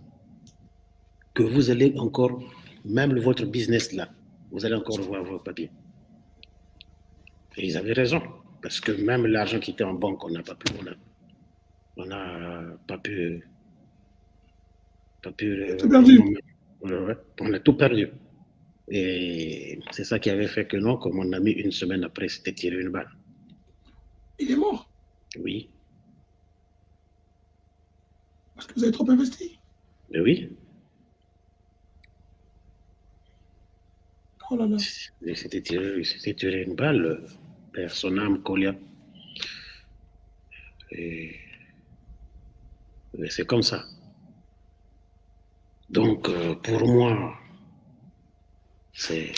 que vous allez encore, même votre business là, vous allez encore voir vos papiers. Et ils avaient raison, parce que même l'argent qui était en banque, on n'a pas pu on a tout perdu. Et c'est ça qui avait fait que non, comme mon ami, une semaine après, s'était tiré une balle. Il est mort? Oui. Parce que vous avez trop investi? Mais oui. Oh là là. Il s'était tiré une balle, perd son âme, Kolia. Et c'est comme ça. Donc, pour moi, c'est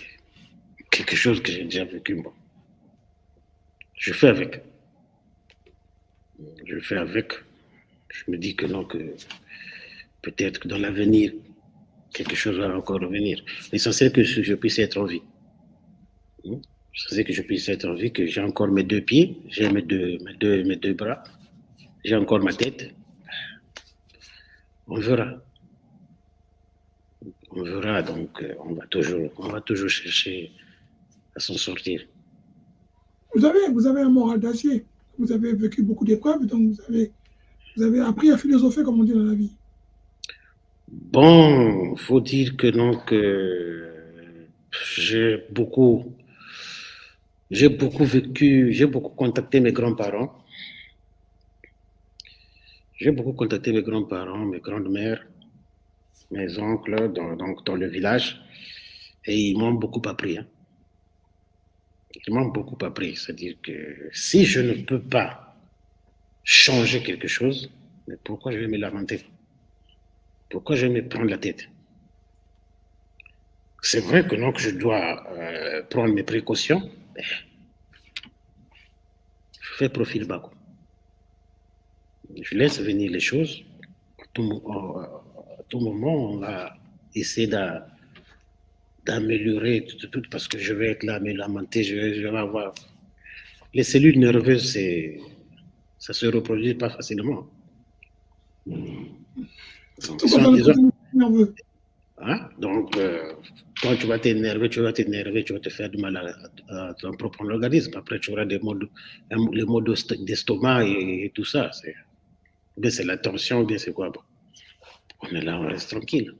quelque chose que j'ai déjà vécu. Bon. Je fais avec. Je fais avec. Je me dis que non, que peut-être que dans l'avenir, quelque chose va encore revenir. L'essentiel que je puisse être en vie. L'essentiel que je puisse être en vie, que j'ai encore mes deux pieds, j'ai mes deux bras, j'ai encore ma tête. On verra. On verra, donc on va toujours chercher à s'en sortir. Vous avez un moral d'acier. Vous avez vécu beaucoup d'épreuves, donc vous avez appris à philosopher, comme on dit dans la vie. Bon, faut dire que non, que j'ai beaucoup vécu, j'ai beaucoup contacté mes grands-parents. J'ai beaucoup contacté mes grands-parents, mes grandes-mères, mes oncles, dans le village, et ils m'ont beaucoup appris. Hein. Ils m'ont beaucoup appris. C'est-à-dire que si je ne peux pas changer quelque chose, mais pourquoi je vais me lamenter? Pourquoi je vais me prendre la tête? C'est vrai que non, que je dois prendre mes précautions, mais je fais profil bas. Quoi. Je laisse venir les choses. À tout moment, on va essayer d'améliorer tout parce que je vais être là à me lamenter, je vais avoir... Les cellules nerveuses, ça se reproduit pas facilement. Hein? Donc, quand tu vas t'énerver, tu vas te faire du mal à ton propre organisme. Après, tu auras les maux d'estomac et tout ça. Bien c'est la tension, bien c'est quoi. Bon. On est là, on reste tranquille.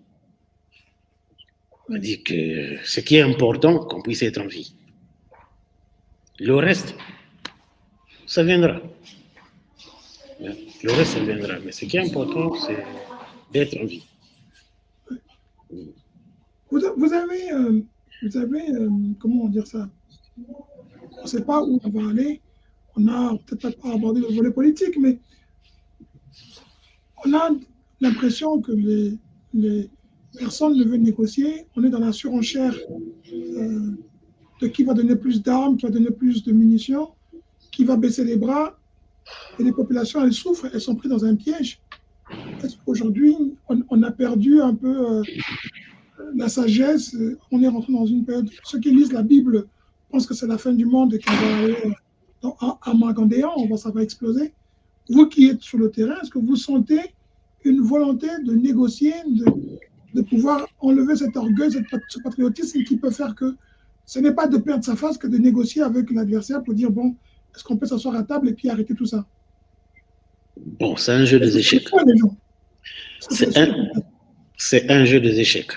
On dit que ce qui est important, qu'on puisse être en vie. Le reste, ça viendra. Le reste, ça viendra. Mais ce qui est important, c'est d'être en vie. Vous avez comment dire ça? On ne sait pas où on va aller. On n'a peut-être pas abordé le volet politique, mais on a l'impression que les personnes ne veulent négocier. On est dans la surenchère de qui va donner plus d'armes, qui va donner plus de munitions, qui va baisser les bras. Et les populations, elles souffrent, elles sont prises dans un piège. Est-ce qu'aujourd'hui, on a perdu un peu la sagesse? On est rentré dans une période. Ceux qui lisent la Bible pense que c'est la fin du monde et qu'on va aller à Magandéan, ça va exploser. Vous qui êtes sur le terrain, est-ce que vous sentez une volonté de négocier, de pouvoir enlever cet orgueil, ce patriotisme qui peut faire que ce n'est pas de perdre sa face que de négocier avec l'adversaire pour dire, bon, est-ce qu'on peut s'asseoir à table et puis arrêter tout ça? Bon, c'est un jeu des échecs. C'est un jeu des échecs.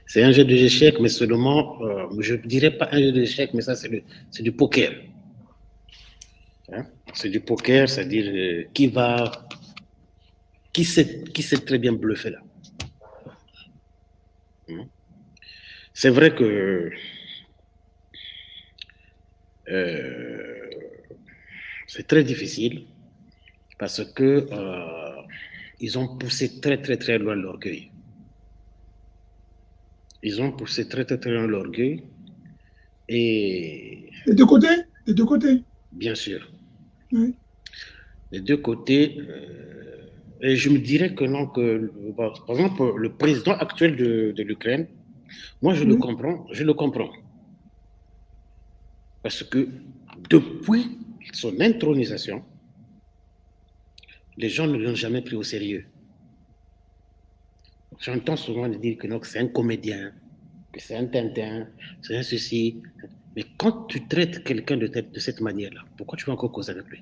C'est un jeu des échecs, mais seulement, je ne dirais pas un jeu des échecs, mais ça, c'est du poker. Hein? C'est du poker, c'est-à-dire qui sait très bien bluffer là. C'est vrai que c'est très difficile parce que ils ont poussé très très très loin l'orgueil. Ils ont poussé très très très loin l'orgueil et les deux côtés, les deux côtés. Bien sûr. Oui. Les deux côtés. Et je me dirais que non, que par exemple, le président actuel de l'Ukraine, moi je le comprends, Parce que depuis son intronisation, les gens ne l'ont jamais pris au sérieux. J'entends souvent dire que non, que c'est un comédien, que c'est un Tintin, c'est un ceci. Mais quand tu traites quelqu'un de cette manière-là, pourquoi tu vas encore causer avec lui?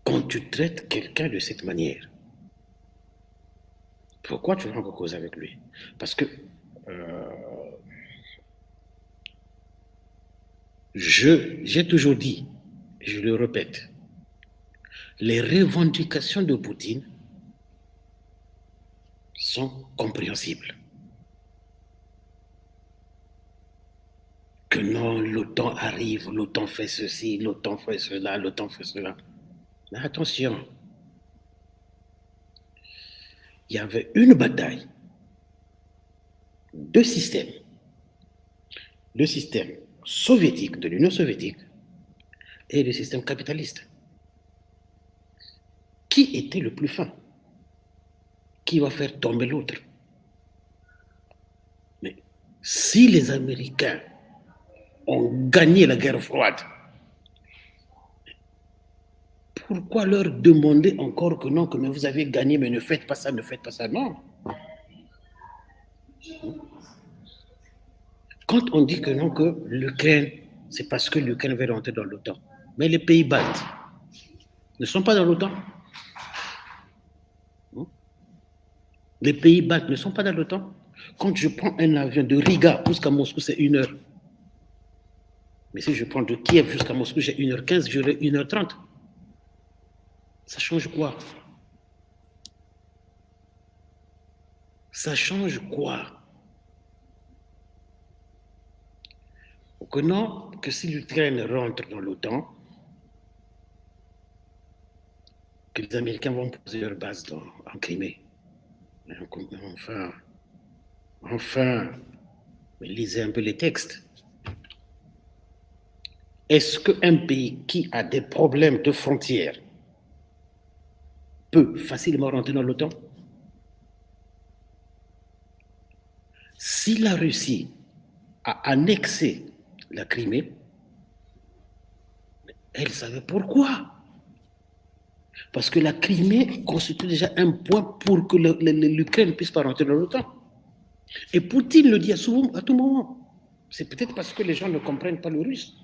Quand tu traites quelqu'un de cette manière, pourquoi tu vas encore causer avec lui? Parce que j'ai toujours dit, et je le répète, les revendications de Poutine sont compréhensibles. Que non, l'OTAN arrive, l'OTAN fait ceci, l'OTAN fait cela, l'OTAN fait cela. Mais attention, il y avait une bataille, deux systèmes. Le système soviétique, de l'Union soviétique, et le système capitaliste. Qui était le plus fin? Qui va faire tomber l'autre? Mais si les Américains ont gagné la guerre froide, pourquoi leur demander encore que non, que vous avez gagné, mais ne faites pas ça, non. Quand on dit que non, que l'Ukraine, c'est parce que l'Ukraine veut rentrer dans l'OTAN. Mais les pays baltes ne sont pas dans l'OTAN. Les pays baltes ne sont pas dans l'OTAN. Quand je prends un avion de Riga jusqu'à Moscou, c'est 1 heure. Mais si je prends de Kiev jusqu'à Moscou, j'ai 1h15, j'aurai 1h30. Ça change quoi? Ça change quoi? Que non, que si l'Ukraine rentre dans l'OTAN, que les Américains vont poser leur base en Crimée. Enfin, mais lisez un peu les textes. Est-ce qu'un pays qui a des problèmes de frontières peut facilement rentrer dans l'OTAN? Si la Russie a annexé la Crimée, elle savait pourquoi. Parce que la Crimée constitue déjà un point pour que l'Ukraine ne puisse pas rentrer dans l'OTAN. Et Poutine le dit à tout moment. C'est peut-être parce que les gens ne comprennent pas le russe.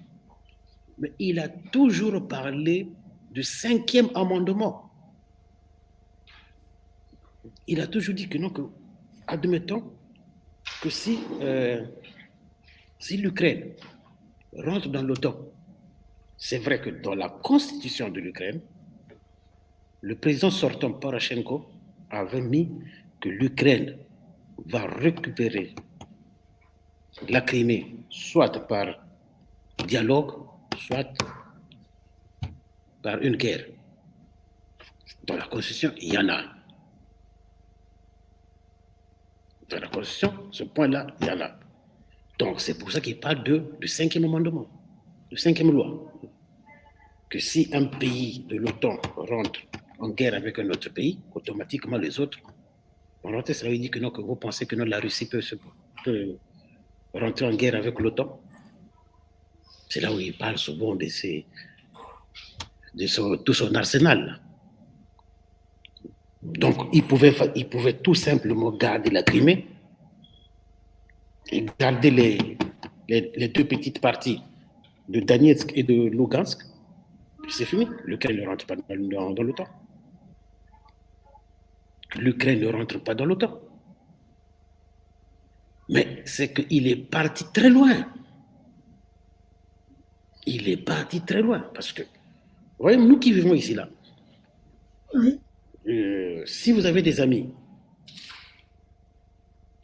Mais il a toujours parlé du 5e amendement. Il a toujours dit que non, que, admettons que si l'Ukraine rentre dans l'OTAN, c'est vrai que dans la constitution de l'Ukraine, le président sortant Poroshenko avait mis que l'Ukraine va récupérer la Crimée, soit par dialogue, soit par une guerre. Dans la Constitution, il y en a. Dans la Constitution, ce point-là, il y en a. Donc, c'est pour ça qu'il parle du 5e amendement, de 5e loi. Que si un pays de l'OTAN rentre en guerre avec un autre pays, automatiquement les autres vont rentrer. Ça veut dire que non, que vous pensez que non, la Russie peut rentrer en guerre avec l'OTAN. C'est là où il parle souvent de tout son arsenal. Donc, il pouvait tout simplement garder la Crimée et garder les deux petites parties de Donetsk et de Lugansk. C'est fini. L'Ukraine ne rentre pas dans l'OTAN. L'Ukraine ne rentre pas dans l'OTAN. Mais c'est qu'il est parti très loin. Il est parti très loin. Parce que, vous voyez, nous qui vivons ici, là, Oui. Si vous avez des amis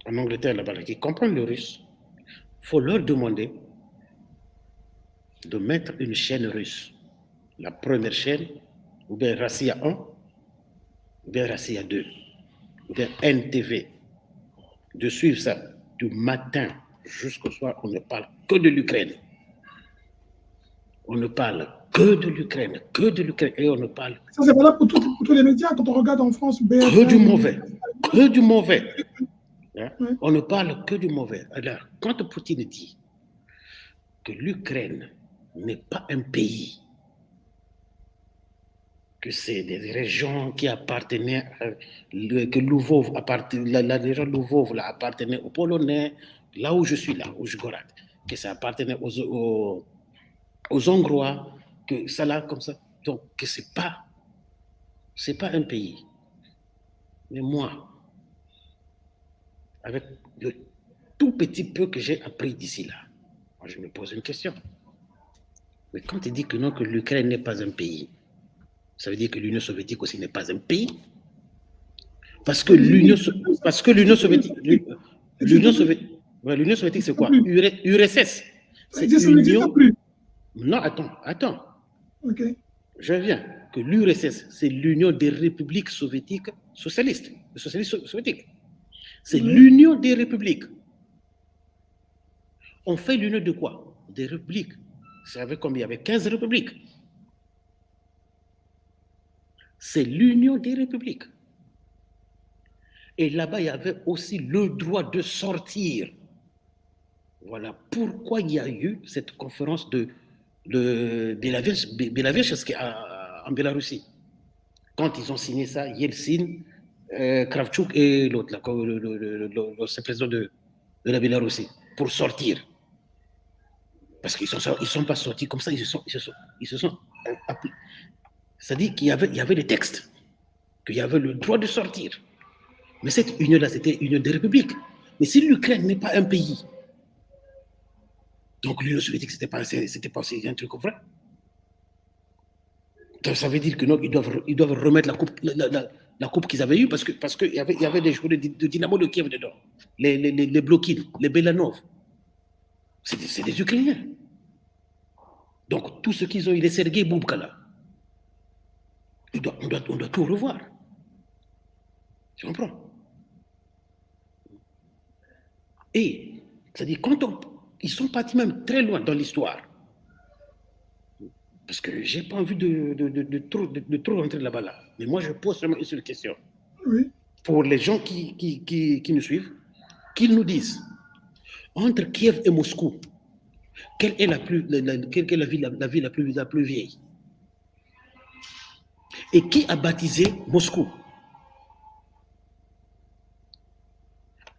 en Angleterre, là-bas, qui comprennent le russe, il faut leur demander de mettre une chaîne russe. La première chaîne, ou bien Rassia 1, ou bien Rassia 2, ou bien NTV. De suivre ça du matin jusqu'au soir, on ne parle que de l'Ukraine. On ne parle que de l'Ukraine, et on ne parle... Ça, c'est valable pour tous les médias. Quand on regarde en France, BFM... Que du mauvais, que du mauvais. Hein? Oui. On ne parle que du mauvais. Alors, quand Poutine dit que l'Ukraine n'est pas un pays, que c'est des régions qui appartenaient, que Lvov la région Lvov là, appartenait aux Polonais, là où je suis là, où je gorade, que ça appartenait aux Hongrois, que ça là comme ça. Donc, que c'est pas un pays. Mais moi, avec le tout petit peu que j'ai appris d'ici là, moi je me pose une question. Mais quand il dit que non, que l'Ukraine n'est pas un pays, ça veut dire que l'Union soviétique aussi n'est pas un pays. Parce que l'Union soviétique, l'Union soviétique, c'est quoi? URSS. C'est l'Union. Non, attends. Ok. Je viens. Que l'URSS, c'est l'Union des républiques soviétiques socialistes, les socialistes soviétiques. C'est l'Union des républiques. On fait l'union de quoi? Des républiques. Vous savez combien? Il y avait 15 républiques. C'est l'Union des républiques. Et là-bas, il y avait aussi le droit de sortir. Voilà pourquoi il y a eu cette conférence de Belavich en Bélarussie. Quand ils ont signé ça, Yeltsin, Kravchuk et l'autre, le président de la Bélarussie, pour sortir. Parce qu'ils ne sont pas sortis comme ça, ils se sont appelés. C'est-à-dire qu'il y avait des textes, qu'il y avait le droit de sortir. Mais cette union-là, c'était une union des républiques. Mais si l'Ukraine n'est pas un pays, donc l'Union soviétique, c'était pas un truc vrai. Donc ça veut dire que non, ils doivent remettre la coupe qu'ils avaient eue parce qu'il y avait des joueurs de Dynamo de Kiev dedans. Les Blokhine, les Belanov. C'est des Ukrainiens. Donc tout ce qu'ils ont eu, les Sergei Boubka là, on doit tout revoir. Tu comprends? Et, c'est-à-dire, ils sont partis même très loin dans l'histoire. Parce que je n'ai pas envie de trop rentrer là-bas. Là. Mais moi, je pose seulement une seule question. Oui. Pour les gens qui nous suivent, qu'ils nous disent, entre Kiev et Moscou, quelle est la ville la plus vieille? Et qui a baptisé Moscou?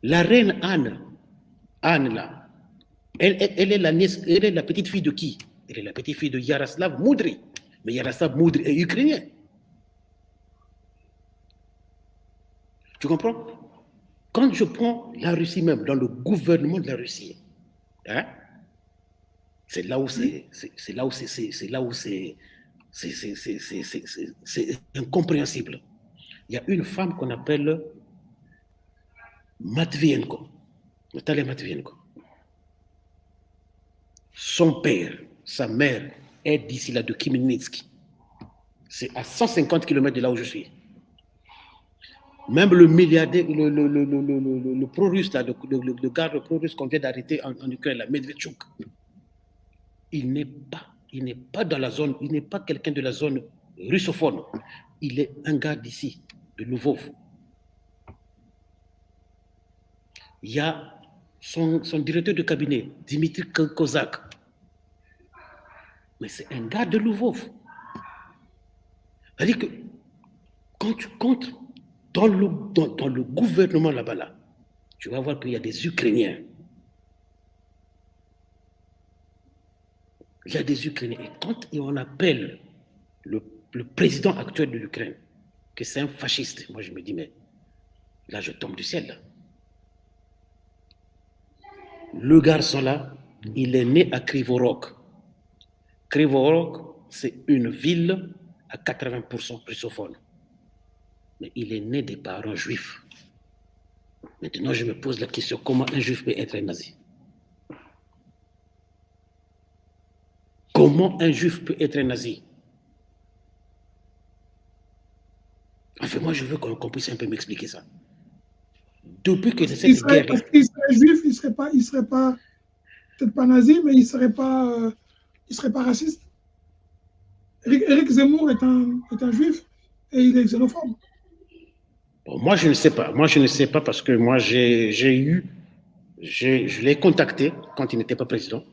La reine Anne là, elle est la petite fille de qui? Elle est la petite fille de Yaroslav Moudry. Mais Yaroslav Moudry est ukrainien. Tu comprends? Quand je prends la Russie même, dans le gouvernement de la Russie, hein, c'est là où c'est incompréhensible. Il y a une femme qu'on appelle Matvienko, Natalia Matvienko. Son père, sa mère est d'ici là, de Khmelnytsk. C'est à 150 km de là où je suis. Même le milliardaire, le pro-russe, le garde pro-russe qu'on vient d'arrêter en Ukraine, la Medvedchuk, il n'est pas dans la zone, il n'est pas quelqu'un de la zone russophone. Il est un gars d'ici, de Lvov. Il y a son directeur de cabinet, Dimitri Kozak. Mais c'est un gars de Lvov. C'est-à-dire que quand tu comptes dans le gouvernement là-bas, là, tu vas voir qu'il y a des Ukrainiens. Il y a des Ukrainiens. Et quand on appelle le président actuel de l'Ukraine que c'est un fasciste, moi je me dis, mais là je tombe du ciel. Là. Le garçon là, il est né à Krivorok. Krivorok, c'est une ville à 80% russophone. Mais il est né des parents juifs. Maintenant, je me pose la question, comment un juif peut être un nazi? Comment un juif peut être un nazi? Enfin, moi, je veux qu'on puisse un peu m'expliquer ça. Depuis que cette guerre... Parce qu'il serait juif, il ne serait pas peut-être pas nazi, mais il ne serait pas raciste. Éric Zemmour est un juif et il est xénophobe. Bon, moi, je ne sais pas. Moi, je ne sais pas parce que moi, je l'ai contacté quand il n'était pas président.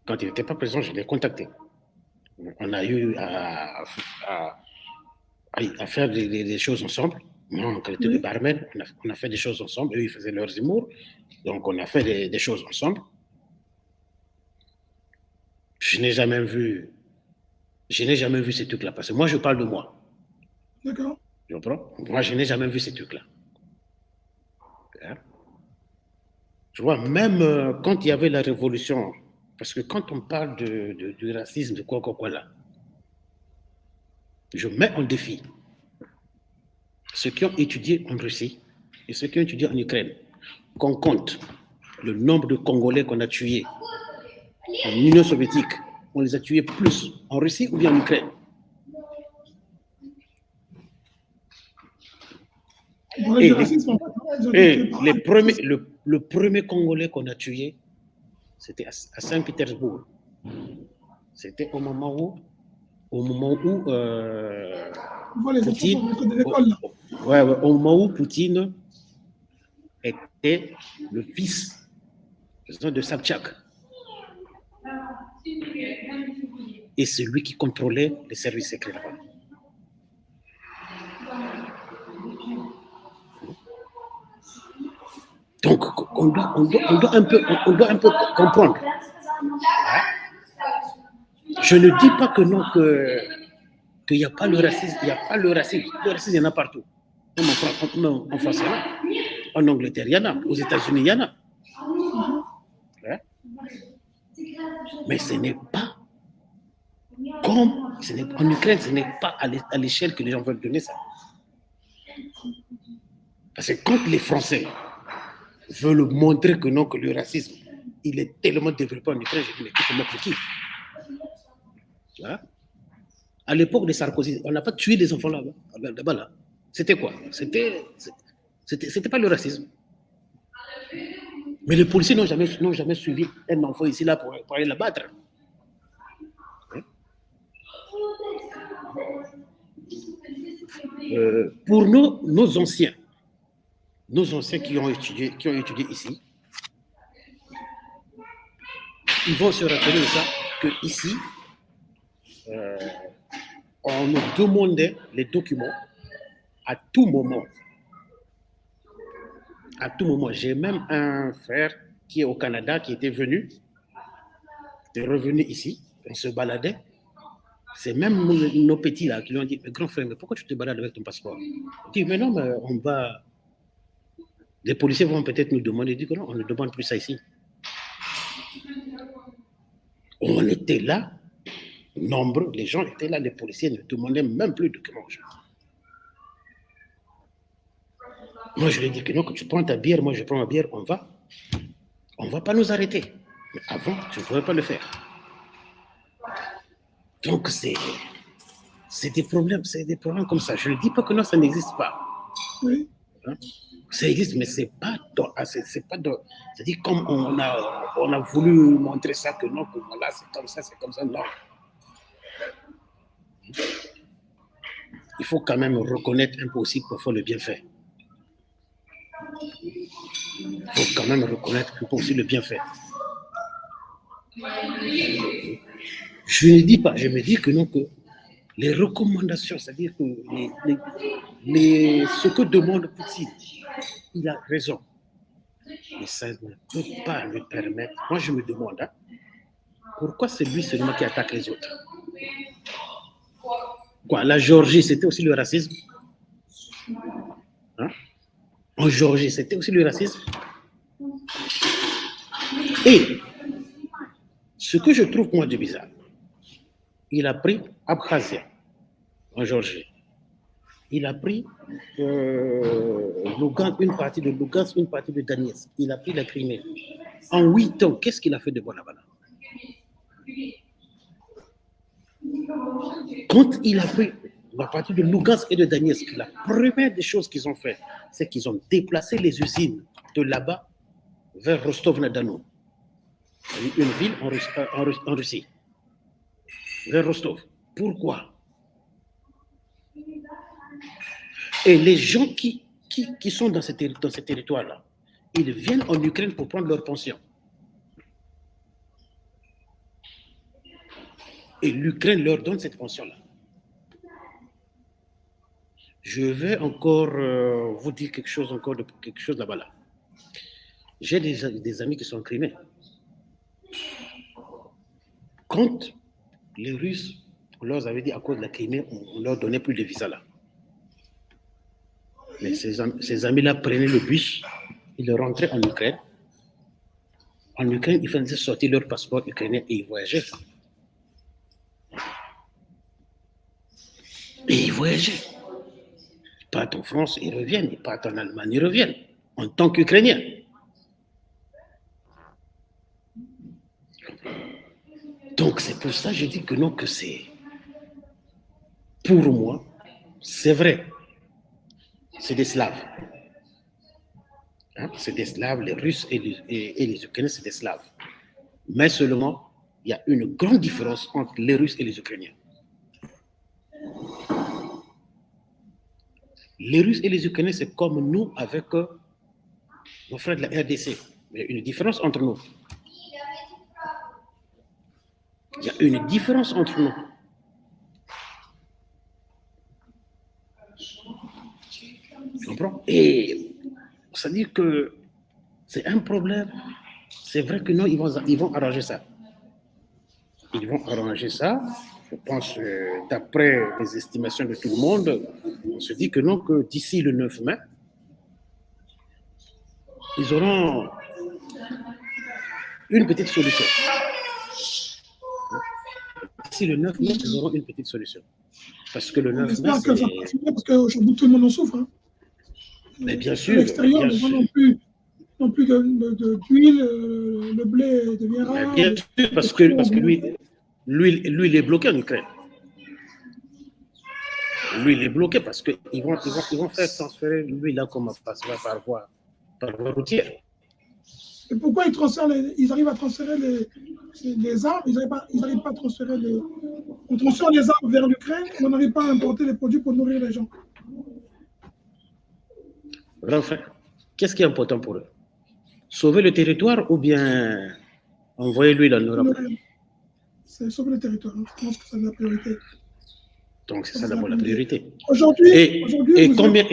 Quand il n'était pas président, je l'ai contacté. On a eu à faire des choses ensemble. Moi, en qualité de barman, on a fait des choses ensemble. Eux, ils faisaient leurs humours. Donc, on a fait des choses ensemble. Je n'ai jamais vu ces trucs-là. Parce que moi, je parle de moi. D'accord. Tu comprends? Moi, je n'ai jamais vu ces trucs-là. Tu vois, même quand il y avait la révolution, parce que quand on parle du racisme, de quoi là, je mets en défi ceux qui ont étudié en Russie et ceux qui ont étudié en Ukraine, qu'on compte le nombre de Congolais qu'on a tués en Union soviétique, on les a tués plus en Russie ou bien en Ukraine. Le premier Congolais qu'on a tué, c'était à Saint-Pétersbourg. C'était au moment où Poutine, au moment où Poutine était le fils de Sabchak. Et c'est lui qui contrôlait les services secrets là-bas. Donc, on doit un peu comprendre. Je ne dis pas que non, qu'il n'y a pas le racisme. Il n'y a pas le racisme. Le racisme, il y en a partout. Même en France, il y en a. En Angleterre, il y en a. Aux États-Unis, il y en a. Mais ce n'est pas en Ukraine, ce n'est pas à l'échelle que les gens veulent donner ça. Parce que quand les Français veulent montrer que non, que le racisme, il est tellement développé en Ukraine, je dis, mais qui se moque de qui? À l'époque de Sarkozy, on n'a pas tué les enfants là-bas. Là. C'était quoi? C'était pas le racisme. Mais les policiers n'ont jamais suivi un enfant ici là pour aller l'abattre. Pour nos anciens qui ont étudié ici, ils vont se rappeler de ça, que ici, on nous demandait les documents à tout moment. À tout moment. J'ai même un frère qui est au Canada, qui était revenu ici, on se baladait. C'est même nos petits là qui lui ont dit, mais grand frère, mais pourquoi tu te balades avec ton passeport? Il dit, mais non, mais on va... Les policiers vont peut-être nous demander, il dit que non, on ne demande plus ça ici. On était là, nombreux, les gens étaient là, les policiers ne demandaient même plus de documents. Moi, je lui ai dit que non, que tu prends ta bière, moi je prends ma bière, on va pas nous arrêter. Mais avant, tu ne pouvais pas le faire. Donc, c'est des problèmes comme ça. Je ne dis pas que non, ça n'existe pas. Oui. Hein? Ça existe, mais c'est pas c'est-à-dire comme on a voulu montrer ça, que non, que voilà, c'est comme ça, non. Il faut quand même reconnaître un peu aussi parfois le bienfait. Il faut quand même reconnaître qu'il faut aussi le bien faire. Je ne dis pas, je me dis que non, que les recommandations, c'est-à-dire que ce que demande Poutine, il a raison. Mais ça ne peut pas lui permettre. Moi, je me demande, hein, pourquoi c'est lui seulement qui attaque les autres? Quoi, la Géorgie, c'était aussi le racisme? Hein? En Géorgie, c'était aussi le racisme? Et ce que je trouve, moi, de bizarre, il a pris Abkhazia, en Géorgie. Il a pris une partie de Lugansk, une partie de Donetsk. Il a pris la Crimée. En 8 ans, qu'est-ce qu'il a fait de bon là-bas? Quand il a pris la partie de Lugansk et de Donetsk, la première des choses qu'ils ont fait, c'est qu'ils ont déplacé les usines de là-bas vers Rostov-na-Don, une ville en Russie, vers Rostov. Pourquoi? Et les gens qui sont dans ce territoire-là, ils viennent en Ukraine pour prendre leur pension. Et l'Ukraine leur donne cette pension-là. Je vais encore vous dire quelque chose là-bas. Là. J'ai des amis qui sont en Crimée. Quand les Russes, on leur avait dit à cause de la Crimée, on ne leur donnait plus de visa là. Mais ces amis-là prenaient le bus, ils rentraient en Ukraine. En Ukraine, ils faisaient sortir leur passeport ukrainien et ils voyageaient. Et ils voyageaient. Ils partent en France, ils reviennent. Ils partent en Allemagne, ils reviennent. En tant qu'Ukrainiens. Donc c'est pour ça que je dis que non, que c'est... Pour moi, c'est vrai. C'est des Slaves. Hein? C'est des Slaves, les Russes et les Ukrainiens, c'est des Slaves. Mais seulement, il y a une grande différence entre les Russes et les Ukrainiens. Les Russes et les Ukrainiens, c'est comme nous avec nos frères de la RDC. Il y a une différence entre nous. Il y a une différence entre nous. Tu comprends? Et ça veut dire que c'est un problème. C'est vrai que non, ils vont arranger ça. Ils vont arranger ça. Je pense, d'après les estimations de tout le monde, on se dit que non, que d'ici le 9 mai, ils auront une petite solution. D'ici le 9 mai, ils auront une petite solution. Parce que le 9 mai, j'espère que ça va continuer parce qu'aujourd'hui, tout le monde en souffre. Hein. Mais bien sûr. À l'extérieur, les gens n'ont plus d'huile, le blé devient rare. Bien sûr, parce que lui, il est bloqué en Ukraine. Lui, il est bloqué parce qu'ils vont faire transférer lui là comme par voie routière. Et pourquoi ils arrivent à transférer les armes? Ils n'arrivent pas à transférer on transfère les armes vers l'Ukraine et on n'arrive pas à importer les produits pour nourrir les gens. Grand frère, qu'est-ce qui est important pour eux? Sauver le territoire ou bien envoyer l'huile en Europe? C'est sauver le territoire. Hein. Je pense que c'est la priorité. Donc c'est ça d'abord la priorité. Aujourd'hui, combien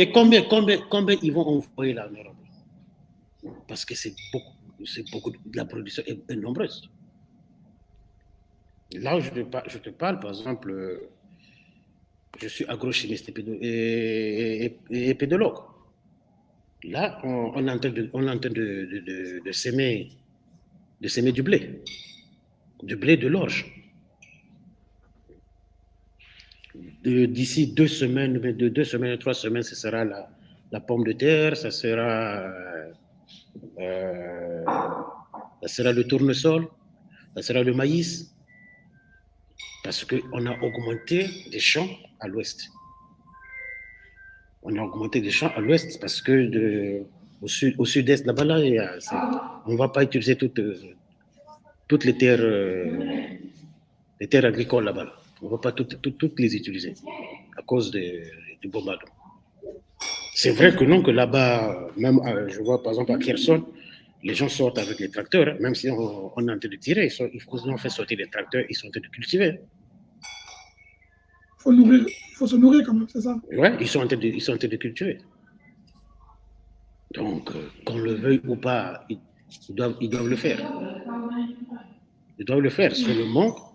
ils vont envoyer là en Europe? Parce que c'est beaucoup, la production est nombreuse. Là où je te parle, par exemple, je suis agrochimiste et pédologue. Là, on est en train de semer du blé, de l'orge. D'ici 2 semaines, 3 semaines, ce sera la pomme de terre, ça sera le tournesol, ça sera le maïs, parce qu'on a augmenté des champs à l'ouest. On a augmenté des champs à l'ouest parce que au sud-est, là-bas, on ne va pas utiliser toutes les terres agricoles là-bas. On ne va pas toutes les utiliser à cause du bombardement. C'est vrai que non, que là-bas, même je vois par exemple à Kherson, les gens sortent avec les tracteurs, même si on est en train de tirer, ils ont fait sortir les tracteurs, ils sont en train de cultiver. Il faut se nourrir quand même, c'est ça? Ouais, ils sont en train de cultiver. Donc, qu'on le veuille ou pas, ils doivent le faire. Ils doivent le faire. Seulement,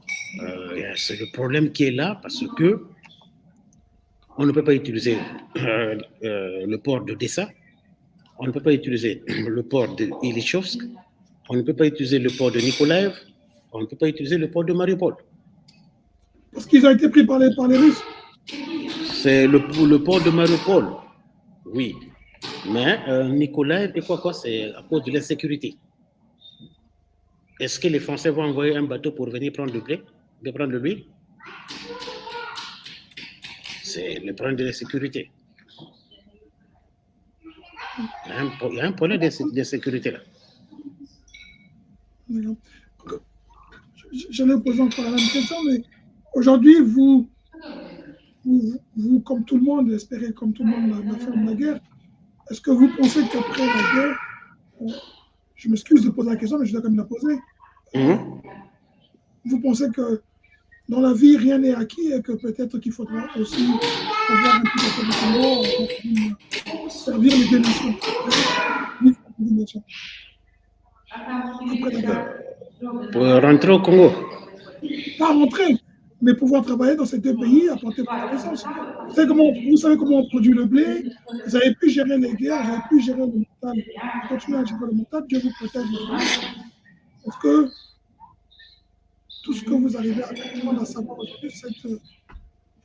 c'est le problème qui est là parce que on ne peut pas utiliser le port d'Odessa, on ne peut pas utiliser le port de Ilychovsk, on ne peut pas utiliser le port de Nikolaev, on ne peut pas utiliser le port de Mariupol. Parce qu'ils ont été pris par les Russes. C'est le port de Mariupol, oui. Mais Nikolaev, et quoi, c'est à cause de l'insécurité. Est-ce que les Français vont envoyer un bateau pour venir prendre le blé, de prendre le blé? C'est le problème de l'insécurité. Il y a un problème d'insécurité là. J'allais poser encore la même question, mais aujourd'hui, vous, comme tout le monde, espérez comme tout le monde la fin de la guerre, est-ce que vous pensez qu'après la guerre, je m'excuse de poser la question, mais je dois quand même la poser, vous pensez que dans la vie, rien n'est acquis et que peut-être qu'il faudra aussi avoir un petit peu de servir les deux nations. Après la guerre. Pour rentrer au Congo? Pas rentrer, mais pouvoir travailler dans ces deux pays, apporter votre connaissance. Vous savez comment on produit le blé, vous avez pu gérer les guerres, vous avez pu gérer le mental, continuez à gérer le mental, Dieu vous protège. Est-ce que tout ce que vous arrivez à comprendre, à savoir aujourd'hui, je ne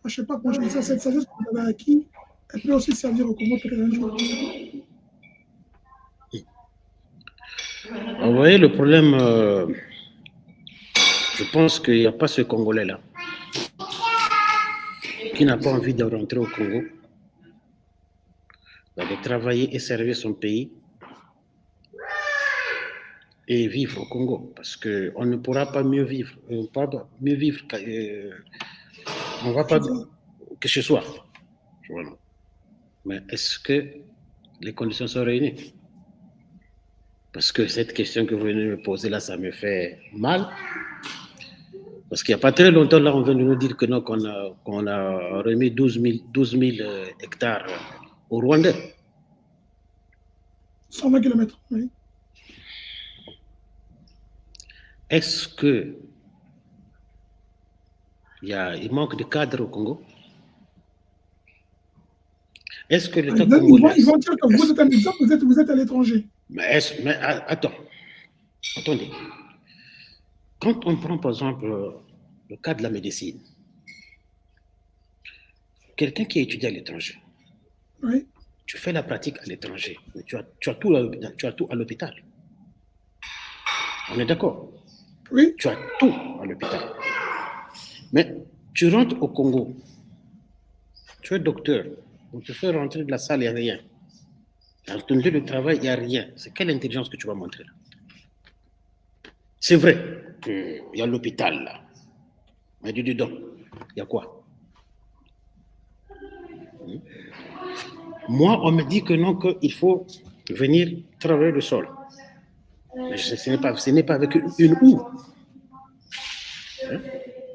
sais pas comment je dis ça, cette sagesse que vous avez acquis, elle peut aussi servir au Congo peut-être un jour. Vous voyez, le problème, je pense qu'il n'y a pas ce Congolais-là qui n'a pas envie de rentrer au Congo, de travailler et servir son pays et vivre au Congo, parce qu'on ne pourra pas mieux vivre, on va pas que ce soit. Voilà. Mais est-ce que les conditions sont réunies? Parce que cette question que vous venez de me poser là, ça me fait mal. Parce qu'il n'y a pas très longtemps, là, on vient de nous dire que non, qu'on a remis 12 000 hectares au Rwanda. 120 km, oui. Est-ce que il manque de cadres au Congo? Est-ce que l'État congolais... Ils vont dire que vous êtes un exemple, vous êtes à l'étranger. Mais attends, attendez. Quand on prend par exemple le cas de la médecine, quelqu'un qui a étudié à l'étranger, oui. Tu fais la pratique à l'étranger, mais tu as tout à l'hôpital. On est d'accord? Oui. Tu as tout à l'hôpital. Mais tu rentres au Congo, tu es docteur, on te fait rentrer de la salle, il n'y a rien. Dans ton lieu de travail, il n'y a rien. C'est quelle intelligence que tu vas montrer là? C'est vrai qu'il y a l'hôpital là. Mais dis donc, il y a quoi? Moi, on me dit que non, qu'il faut venir travailler le sol. Mais ce n'est pas avec une houe.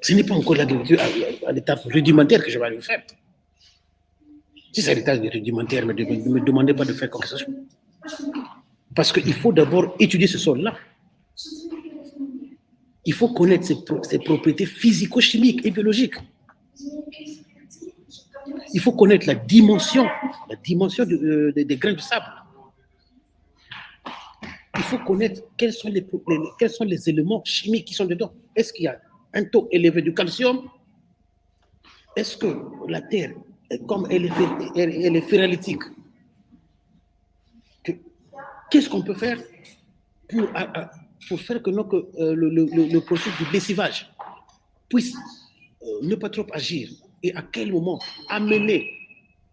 Ce n'est pas encore l'agriculture à l'étape rudimentaire que je vais aller faire. Si c'est à l'état rudimentaire, ne me demandez pas de faire quelque chose. Parce qu'il faut d'abord étudier ce sol-là. Il faut connaître ses propriétés physico-chimiques et biologiques. Il faut connaître la dimension des grains de sable. Il faut connaître quels sont les éléments chimiques qui sont dedans. Est-ce qu'il y a un taux élevé de calcium? Est-ce que la terre, comme elle est ferrolitique, qu'est-ce qu'on peut faire pour faire que le processus du lessivage puisse ne pas trop agir? Et à quel moment amener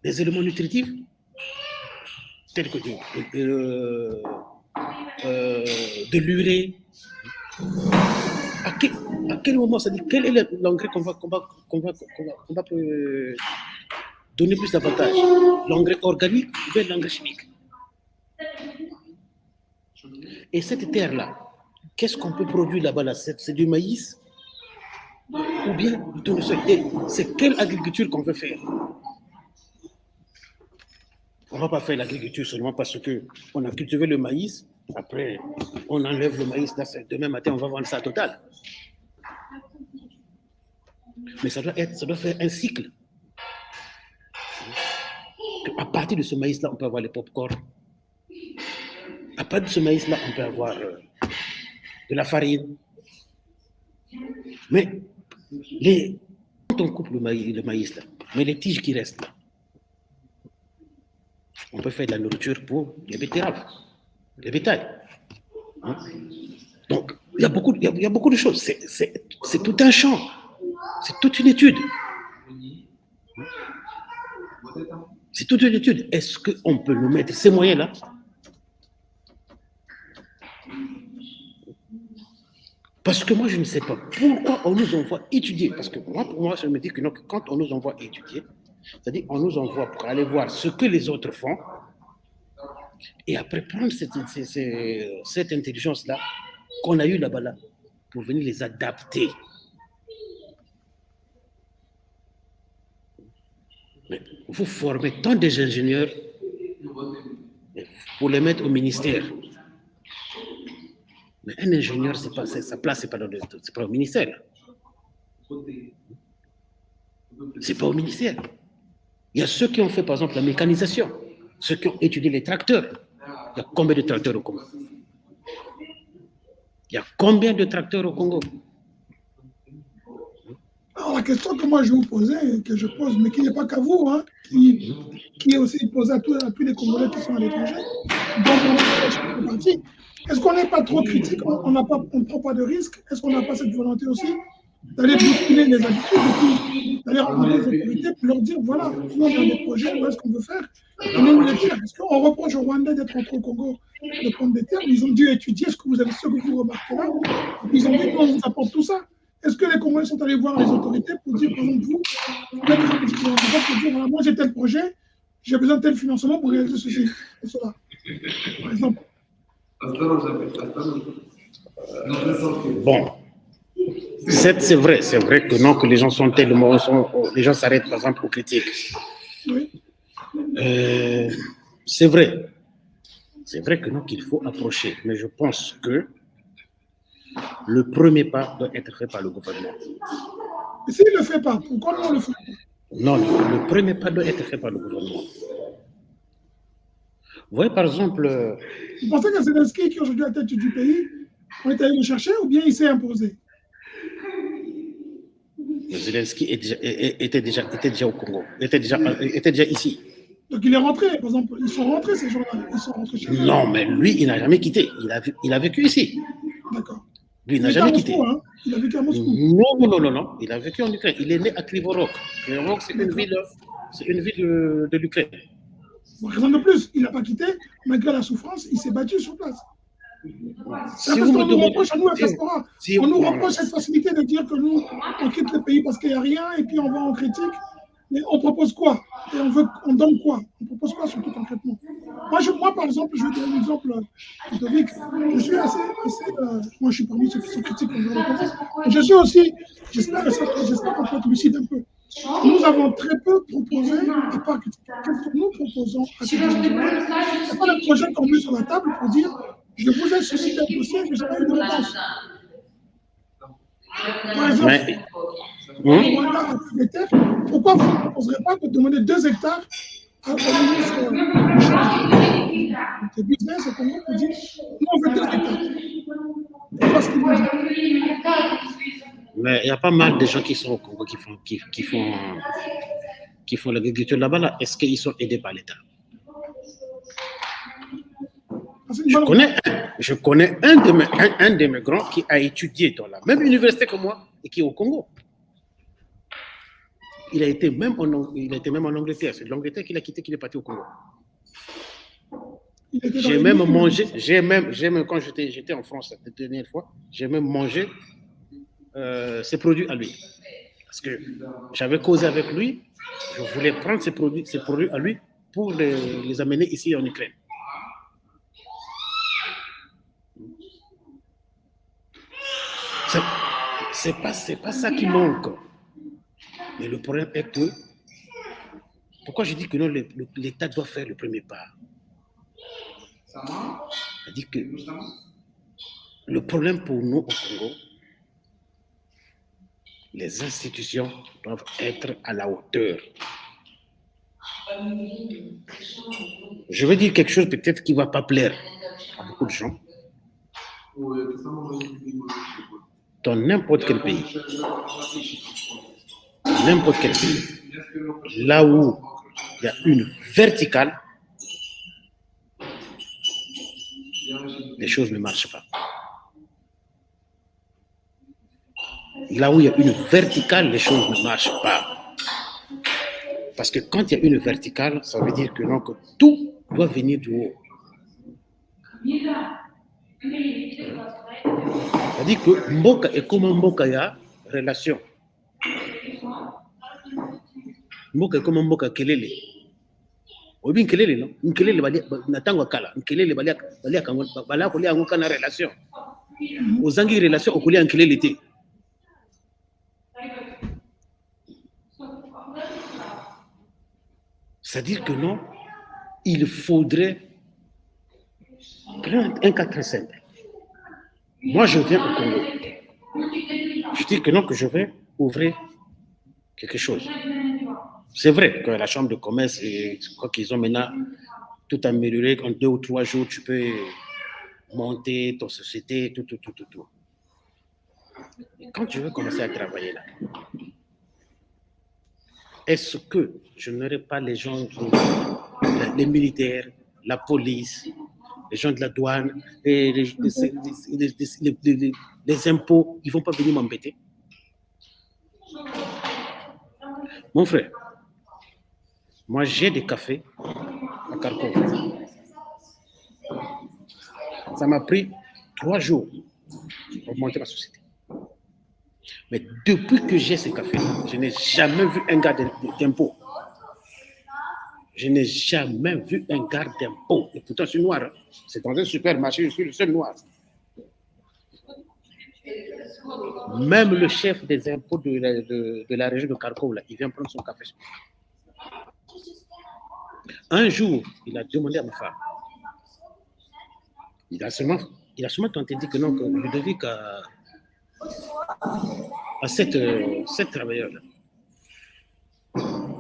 des éléments nutritifs tels que de l'urée? À quel moment, ça dit quel est l'engrais qu'on va donner plus d'avantages, l'engrais organique ou bien l'engrais chimique. Et cette terre-là, qu'est-ce qu'on peut produire là-bas là? C'est du maïs ou bien du tournesol? C'est quelle agriculture qu'on veut faire? On ne va pas faire l'agriculture seulement parce qu'on a cultivé le maïs, après on enlève le maïs, là, demain matin on va vendre ça à Total. Mais ça doit faire un cycle. À partir de ce maïs-là, on peut avoir les pop-corn. À partir de ce maïs-là, on peut avoir de la farine. Mais quand on coupe le maïs là, mais les tiges qui restent là, on peut faire de la nourriture pour les betteraves, les bétails. Hein? Donc, il y a beaucoup de choses. C'est tout un champ. C'est toute une étude. C'est toute une étude. Est-ce qu'on peut nous mettre ces moyens-là? Parce que moi, je ne sais pas pourquoi on nous envoie étudier. Parce que moi, pour moi, je me dis que non, quand on nous envoie étudier, c'est-à-dire on nous envoie pour aller voir ce que les autres font, et après prendre cette intelligence-là qu'on a eue là-bas, là, pour venir les adapter. Mais vous formez tant des ingénieurs pour les mettre au ministère. Mais un ingénieur, sa place, c'est pas au ministère. C'est pas au ministère. Il y a ceux qui ont fait, par exemple, la mécanisation, ceux qui ont étudié les tracteurs. Il y a combien de tracteurs au Congo? Il y a combien de tracteurs au Congo? Alors, la question que moi je vous posais, que je pose, mais qui n'est pas qu'à vous, hein, qui est aussi posée à tous les Congolais qui sont à l'étranger, est-ce qu'on n'est pas trop critique, on ne prend pas de risques? Est-ce qu'on n'a pas cette volonté aussi d'aller bousculer les habitudes, d'aller rencontrer les autorités pour leur dire, voilà, nous on a des projets, où est-ce qu'on veut faire? Et nous, les terres. Est-ce qu'on reproche aux Rwandais d'être entrés au Congo, de prendre des terres? Ils ont dû étudier ce que vous remarquez là. Ils ont dit, on vous apporte tout ça. Est-ce que les Congolais sont allés voir les autorités pour dire, par exemple, vous pour dire, voilà, moi j'ai tel projet, j'ai besoin de tel financement pour réaliser ceci et cela, par exemple? Bon, c'est vrai que non, que les gens sont tellement, les gens s'arrêtent par exemple aux critiques. Oui. C'est vrai que non, qu'il faut approcher, mais je pense que le premier pas doit être fait par le gouvernement. Et s'il ne le fait pas, pourquoi on ne le fait pas? Non, le premier pas doit être fait par le gouvernement. Vous voyez, par exemple... Vous pensez que Zelensky, qui est aujourd'hui à la tête du pays, on est allé le chercher ou bien il s'est imposé? Zelensky était déjà au Congo, était déjà ici. Donc il est rentré, par exemple, ils sont rentrés ces gens-là, ils sont rentrés chez lui. Non, mais lui, il n'a jamais quitté, il a vécu ici. D'accord. Lui, il n'a jamais quitté. Hein? Il a vécu à Moscou. Non, il a vécu en Ukraine. Il est né à Krivorok. Krivorok, c'est une ville de l'Ukraine. Bon, raison de plus, il n'a pas quitté, malgré la souffrance, il s'est battu sur place. C'est parce qu'on nous reproche à nous, à Diaspora. On nous reproche cette facilité de dire que nous, on quitte le pays parce qu'il n'y a rien et puis on va en critique. Mais on propose quoi? Et on donne quoi? On propose quoi surtout concrètement? Moi, par exemple, je vais donner un exemple, Ludovic. Je suis assez moi, je suis parmi ceux qui sont critiques envers le Congo. Je suis aussi, j'espère qu'on peut être lucide un peu. Nous avons très peu proposé, à part qu'est-ce que nous proposons à ces gens-là. Ce n'est pas le projet qu'on met sur la table pour dire je vous ai suscité un dossier, mais je n'ai pas eu de réponse. Par exemple, pourquoi vous ne proposerez pas de demander 2 hectares au ministre de business au Congo pour dire nous on veut 2 hectares? Parce qu'ils vont dire. Mais il y a pas mal de gens qui sont au Congo qui font l'agriculture là-bas. Là. Est-ce qu'ils sont aidés par l'État? Je connais un de mes grands qui a étudié dans la même université que moi et qui est au Congo. Il a été même en Angleterre. C'est de l'Angleterre qu'il a quitté, qu'il est parti au Congo. J'ai même mangé, quand j'étais en France la dernière fois, j'ai même mangé ses produits à lui. Parce que j'avais causé avec lui Je voulais prendre ces produits à lui pour les amener ici en Ukraine. C'est pas ça qui manque. Mais le problème est que, pourquoi je dis que non, l'État doit faire le premier pas? C'est-à-dire que le problème pour nous au Congo, les institutions doivent être à la hauteur. Je vais dire quelque chose peut-être qui ne va pas plaire à beaucoup de gens. Dans n'importe quel pays, là où il y a une verticale, les choses ne marchent pas. Là où il y a une verticale, les choses ne marchent pas. Parce que quand il y a une verticale, ça veut dire que, non, que tout doit venir du haut. C'est-à-dire que Mboka et comment Mboka y a relation. Mboka et comment Mboka kelele. Obi kelele non, kelele bali natango kala, kelele bali kolia ngo kana relation. Ozangi relation okolia kelele té. C'est-à-dire que non, il faudrait prendre un cas très simple. Moi, je viens au Congo. Je dis que non, que je vais ouvrir quelque chose. C'est vrai que la chambre de commerce, je crois qu'ils ont maintenant tout amélioré. En 2 ou 3 jours, tu peux monter ton société, tout. Et quand je veux commencer à travailler là, est-ce que je n'aurai pas les gens, les militaires, la police, les gens de la douane, les impôts, ils ne vont pas venir m'embêter? Mon frère, moi j'ai des cafés à Kharkov. Ça m'a pris 3 jours pour monter ma société. Mais depuis que j'ai ces cafés, je n'ai jamais vu un gars d'impôt. Je n'ai jamais vu un gars d'impôt. Et pourtant, je suis noir. Hein. C'est dans un supermarché, je suis le seul noir. Même le chef des impôts de la région de Kharkov, là, il vient prendre son café. Un jour, il a demandé à ma femme. Il a seulement tenté de dire que non, que Ludovic a 7 travailleurs-là.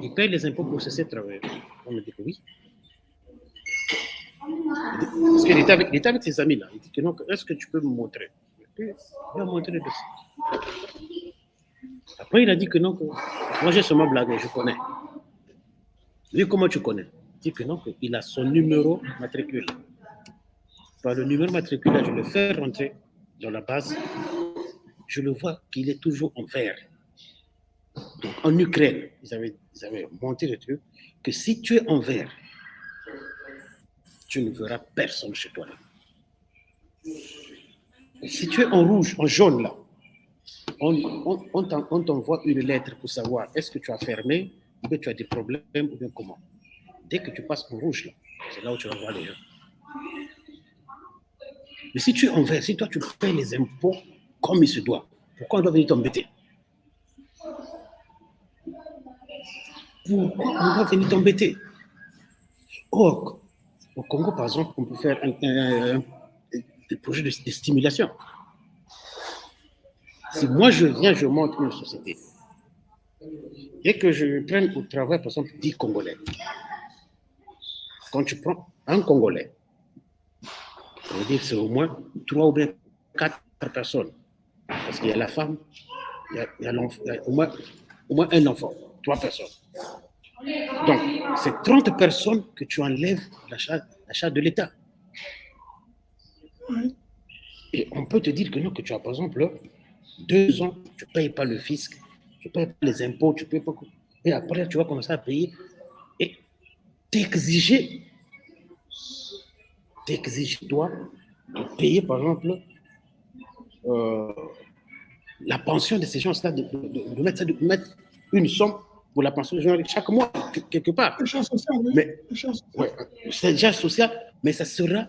Il paye les impôts pour ces 7 travailleurs. On me dit que oui. Parce qu'il était avec ses amis là. Il dit que non, est-ce que tu peux me montrer? Il m'a montré le dossier. Après, il a dit que non, que moi j'ai seulement blagué, je connais. Lui, comment tu connais? Il dit que non, qu'il a son numéro matricule. Par le numéro matricule, je le fais rentrer dans la base. Je le vois qu'il est toujours en vert. Donc, en Ukraine, ils avaient monté le truc que si tu es en vert, tu ne verras personne chez toi. Et si tu es en rouge, en jaune, là, on t'envoie une lettre pour savoir est-ce que tu as fermé, ou bien tu as des problèmes, ou bien comment. Dès que tu passes en rouge, là, c'est là où tu vas voir les gens. Mais si tu es en vert, si toi tu payes les impôts comme il se doit, pourquoi on doit venir t'embêter? Pourquoi on doit venir t'embêter? Or, au Congo, par exemple, on peut faire des projets de stimulation. Si moi je viens, je monte une société, et que je prenne au travail, par exemple, 10 Congolais. Quand tu prends un Congolais, ça veut dire que c'est au moins 3 ou bien 4 personnes. Parce qu'il y a la femme, il y a au moins un enfant, 3 personnes. Donc, c'est 30 personnes que tu enlèves la charge de l'État. Et on peut te dire que non, que tu as par exemple 2 ans, tu ne payes pas le fisc, tu ne payes pas les impôts, tu ne payes pas. Et après, tu vas commencer à payer et t'exiger, toi, de payer par exemple la pension de ces gens-là, de mettre une somme pour la pension journalière chaque mois, quelque part. Le champ social, oui. Mais, ouais, c'est déjà social, mais ça sera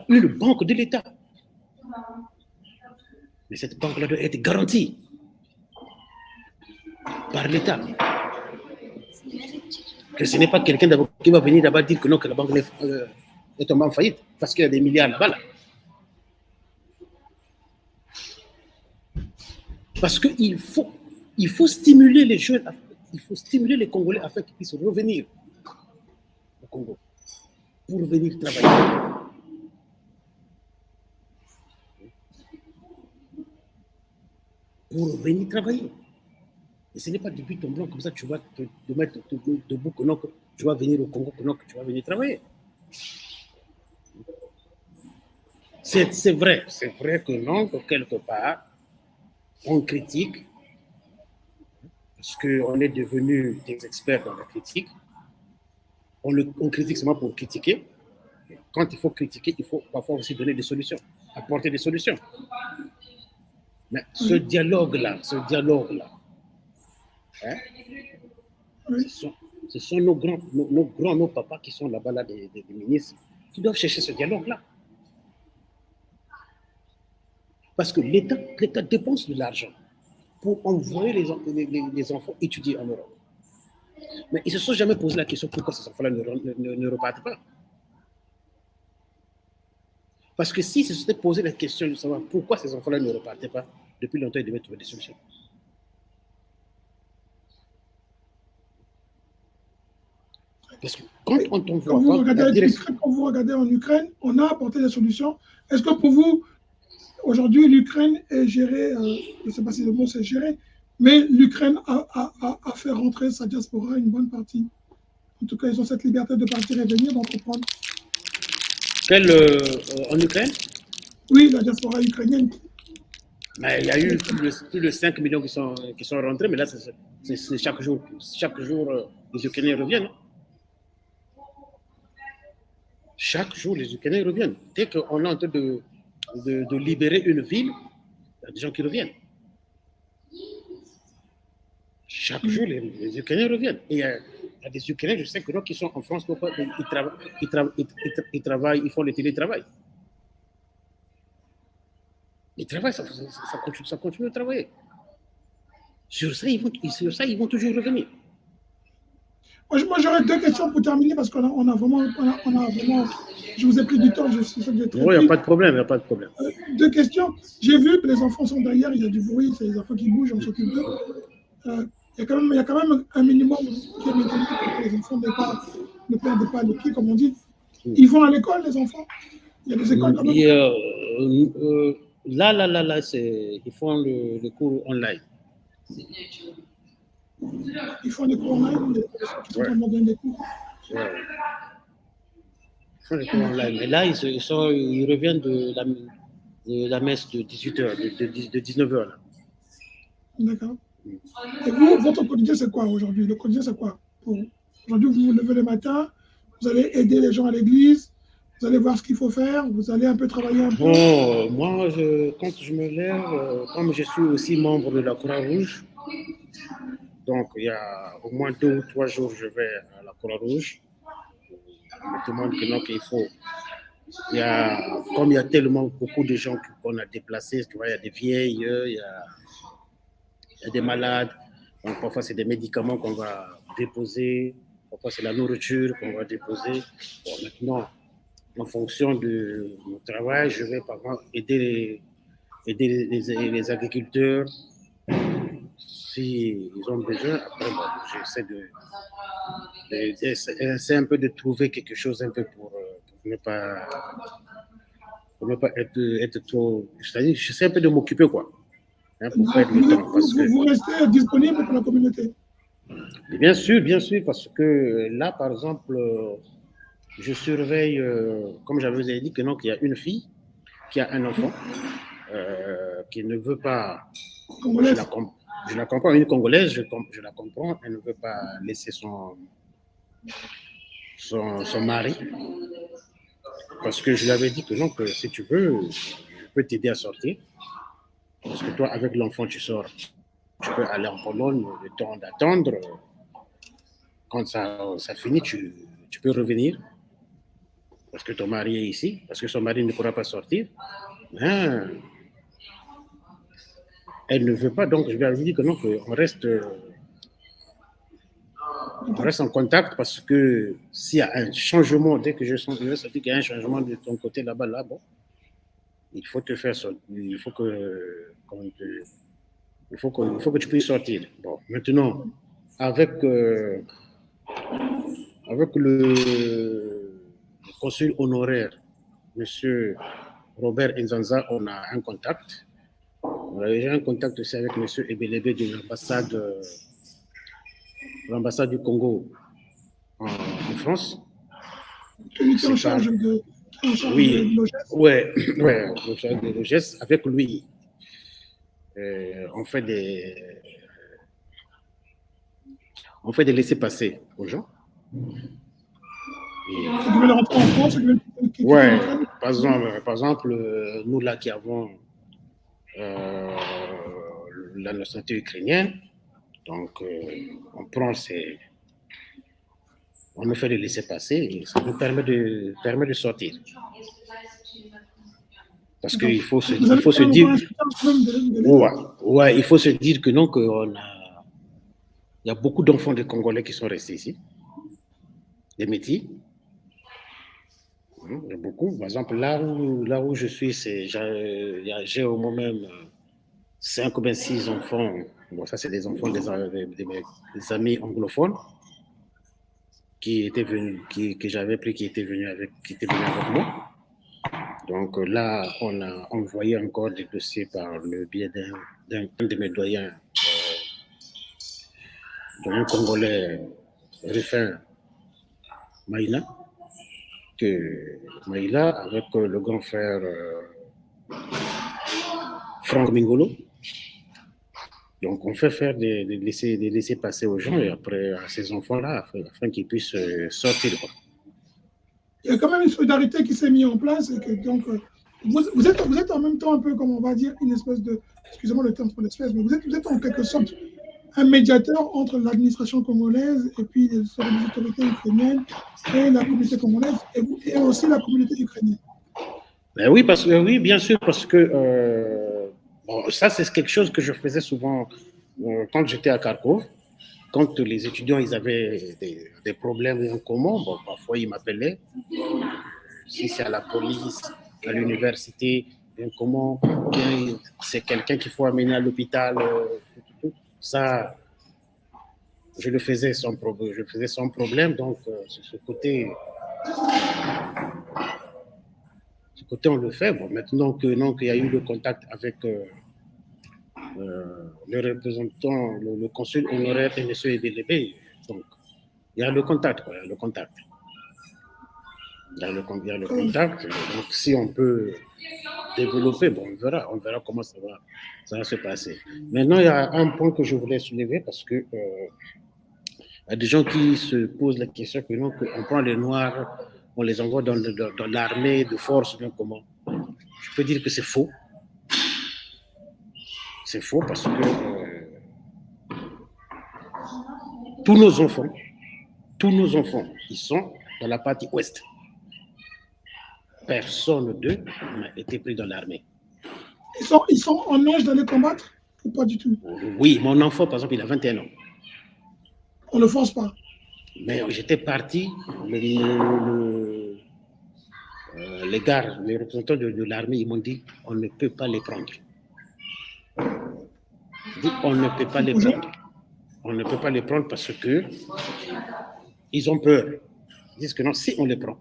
une banque de l'État. Mais cette banque-là doit être garantie par l'État. Que ce n'est pas quelqu'un qui va venir là-bas dire que non, que la banque est tombée en faillite parce qu'il y a des milliards là-bas. Là. Parce qu'il faut stimuler les jeunes, il faut stimuler les Congolais afin qu'ils puissent revenir au Congo pour venir travailler. Pour venir travailler. Et ce n'est pas depuis ton blanc comme ça que tu vas te mettre debout que non, que tu vas venir au Congo, que non, que tu vas venir travailler. C'est vrai que non, que quelque part, on critique, parce qu'on est devenus des experts dans la critique. On critique seulement pour critiquer. Quand il faut critiquer, il faut parfois aussi donner des solutions, apporter des solutions. Mais ce dialogue-là, hein, ce sont nos papas qui sont là-bas, là, des ministres, qui doivent chercher ce dialogue-là. Parce que l'État dépense de l'argent pour envoyer les enfants étudier en Europe. Mais ils ne se sont jamais posé la question pourquoi ces enfants-là ne repartent pas. Parce que si se s'était posé la question de savoir pourquoi ces enfants-là ne repartaient pas, depuis longtemps, ils devaient trouver des solutions. Parce que quand on t'envoie... Quand vous regardez en Ukraine, on a apporté des solutions. Est-ce que pour vous, aujourd'hui, l'Ukraine est gérée, je ne sais pas si le mot c'est géré, mais l'Ukraine a fait rentrer sa diaspora une bonne partie. En tout cas, ils ont cette liberté de partir et venir, d'entreprendre. En Ukraine? Oui, la diaspora ukrainienne. Mais il y a eu plus de 5 millions qui sont rentrés, mais là, c'est chaque jour, les Ukrainiens reviennent. Chaque jour, les Ukrainiens reviennent. Dès qu'on est en train de libérer une ville, il y a des gens qui reviennent. Chaque jour, les Ukrainiens reviennent. Et il y a des Ukrainiens, je sais que qui sont en France, ils travaillent, ils font le télétravail. Ils travaillent, ça continue de travailler. Sur ça, ils vont toujours revenir. Moi, j'aurais deux questions pour terminer parce qu'on a vraiment, je vous ai pris du temps. Oui, il n'y a pas de problème, deux questions. J'ai vu que les enfants sont derrière, il y a du bruit, c'est les enfants qui bougent, on s'occupe d'eux. Il y a quand même un minimum qui est maintenu pour que les enfants ne perdent pas le pied, comme on dit. Ils vont à l'école, les enfants? Il y a des écoles quand même? Là, ils font le cours online. Ils font des cours online, ils sont en train de donner des cours. Ouais. Ils font des cours online. Mais là, ils reviennent de la messe de 18h, de 19h. D'accord. Et vous, votre quotidien, c'est quoi aujourd'hui? Le quotidien, c'est quoi? Aujourd'hui, vous vous levez le matin, vous allez aider les gens à l'église, vous allez voir ce qu'il faut faire, vous allez un peu travailler un peu. Bon, moi, quand je me lève, comme je suis aussi membre de la Croix-Rouge, donc il y a au moins 2 ou 3 jours, je vais à la Croix-Rouge. On me demande qu'il faut. Comme il y a tellement beaucoup de gens qu'on a déplacés, tu vois, il y a des vieilles, il y a des malades. Donc parfois, c'est des médicaments qu'on va déposer, parfois, c'est la nourriture qu'on va déposer. Bon, maintenant, en fonction de mon travail, je vais par exemple aider les agriculteurs s'ils ont besoin. Après, j'essaie un peu de trouver quelque chose un peu pour ne pas être trop. C'est-à-dire, j'essaie un peu de m'occuper, quoi. Hein, pour perdre le temps. Vous restez disponible pour la communauté? Bien sûr, parce que là, par exemple, je surveille, comme j'avais dit, qu'il y a une fille qui a un enfant qui ne veut pas. Je la comprends, une Congolaise, je la comprends, elle ne veut pas laisser son mari. Parce que je lui avais dit que non, que si tu veux, je peux t'aider à sortir. Parce que toi, avec l'enfant, tu sors. tu peux aller en Pologne, le temps d'attendre. Quand ça finit, tu peux revenir parce que ton mari est ici, parce que son mari ne pourra pas sortir. Hein? Elle ne veut pas, donc je lui ai dit que non, qu'on reste en contact parce que s'il y a un changement, dès que je sens qu'il y a un changement de ton côté là-bas, là, bon, il faut te faire sortir. Il faut que tu puisses sortir. Bon, maintenant, avec le consul honoraire, monsieur Robert Nzanza, on a un contact. On a déjà un contact aussi avec monsieur Ebelebe de l'ambassade du Congo en France. Celui qui est en charge de l'OGES. Ouais, de l'OGES. Avec lui, on fait des laissez-passer aux gens. Ceux qui veulent rentrer en France, ceux qui ouais, par exemple, nous là qui avons la nationalité ukrainienne, donc on nous fait des laissez-passer et ça nous permet de sortir. Parce qu'il faut se dire, il faut se dire que non, il y a beaucoup d'enfants de Congolais qui sont restés ici, des métis. Il y a beaucoup. Par exemple, là où je suis, j'ai au moins même 5 ou 6 enfants. Bon, ça, c'est des enfants des amis anglophones qui étaient venus, que j'avais pris, qui étaient venus avec moi. Donc là, on a envoyé encore des dossiers par le biais d'un de mes doyens, d'un Congolais, Rufin Maïla, avec le grand frère Franck Mingolo. Donc on fait faire des laissez-passer aux gens et après à ces enfants-là, afin qu'ils puissent sortir. Il y a quand même une solidarité qui s'est mise en place et que donc vous êtes en même temps un peu, comme on va dire, une espèce de, excusez-moi le terme pour l'espèce, mais vous êtes en quelque sorte un médiateur entre l'administration congolaise et puis les autorités ukrainiennes et la communauté congolaise et aussi la communauté ukrainienne. Ben oui, oui, bien sûr, parce que bon, ça c'est quelque chose que je faisais souvent quand j'étais à Kharkov. Quand les étudiants ils avaient des problèmes en commun, bon, parfois ils m'appelaient. Si c'est à la police, à l'université, comment c'est quelqu'un qu'il faut amener à l'hôpital, ça, je le faisais sans problème. Donc, ce côté, on le fait. Bon, maintenant qu'il y a eu le contact avec le représentant, le consul honoraire et M. Ebelebe, donc il y a le contact, quoi, il y a le contact. Donc si on peut développer, bon, on verra comment ça va se passer. Maintenant, il y a un point que je voulais soulever parce que il y a des gens qui se posent la question que non, on prend les Noirs, on les envoie dans l'armée de force, bien comment. Je peux dire que c'est faux. C'est faux parce que tous nos enfants, ils sont dans la partie ouest. Personne d'eux n'a été pris dans l'armée. Ils sont en âge d'aller combattre ou pas du tout? Oui, mon enfant, par exemple, il a 21 ans. On ne le force pas. Mais j'étais parti, les représentants de l'armée, ils m'ont dit on ne peut pas les prendre. On ne peut pas les prendre. On ne peut pas les prendre parce que ils ont peur. Ils disent que non, si on les prend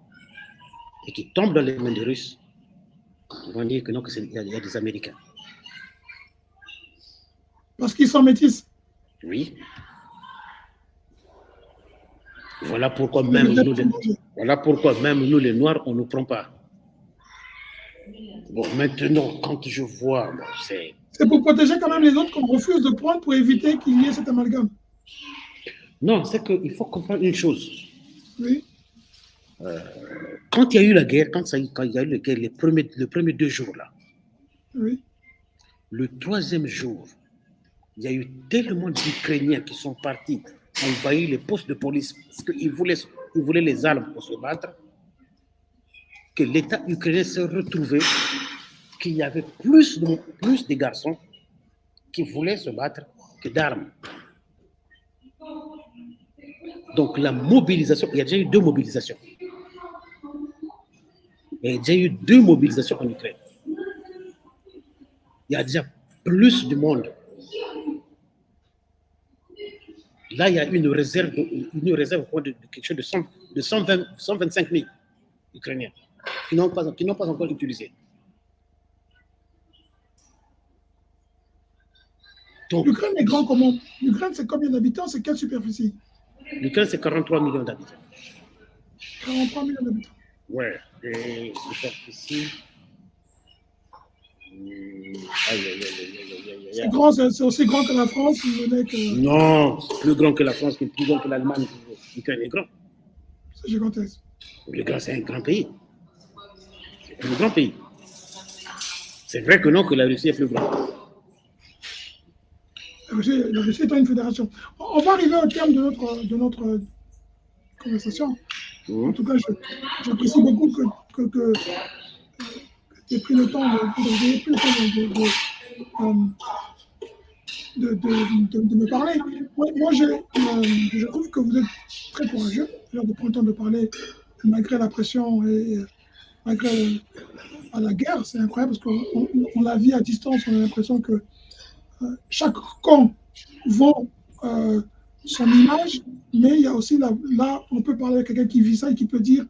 et qu'ils tombent dans les mains des Russes, ils vont dire que non, qu'il y a des Américains. Parce qu'ils sont métis. Oui. Voilà pourquoi même nous, les Noirs, on ne nous prend pas. Bon, maintenant, quand je vois, bon, c'est pour protéger quand même les autres qu'on refuse de prendre pour éviter qu'il y ait cet amalgame. Non, c'est qu'il faut comprendre une chose. Oui. Quand il y a eu la guerre, quand il y a eu la guerre, les premiers 2 jours là. Oui. Le 3e jour, il y a eu tellement d'Ukrainiens qui sont partis envahir les postes de police parce qu'ils voulaient les armes pour se battre, que l'État ukrainien s'est retrouvé qu'il y avait plus de garçons qui voulaient se battre que d'armes. Donc la mobilisation, il y a déjà eu 2 mobilisations. Il y a déjà eu 2 mobilisations en Ukraine. Il y a déjà plus de monde. Là, il y a une réserve de quelque chose de 125 000 Ukrainiens qui n'ont pas encore utilisé. L'Ukraine est grand comment? L'Ukraine, c'est combien d'habitants? C'est quelle superficie? L'Ukraine, c'est 43 millions d'habitants. 43 millions d'habitants. Ouais, et superficie. C'est grand, c'est aussi grand que la France. Non, c'est plus grand que la France, plus grand que l'Allemagne. L'Ukraine est grand. C'est gigantesque. L'Ukraine, c'est un grand pays. C'est un grand pays. C'est vrai que non, que la Russie est plus grande. La Russie étant une fédération. On va arriver au terme de notre conversation. En tout cas, j'apprécie beaucoup que tu aies pris le temps de me parler. Moi je trouve que vous êtes très courageux de prendre le temps de parler malgré la pression et malgré la guerre. C'est incroyable parce qu'on la vit à distance. On a l'impression que chaque camp vend son image, mais il y a aussi là, on peut parler avec quelqu'un qui vit ça et qui peut dire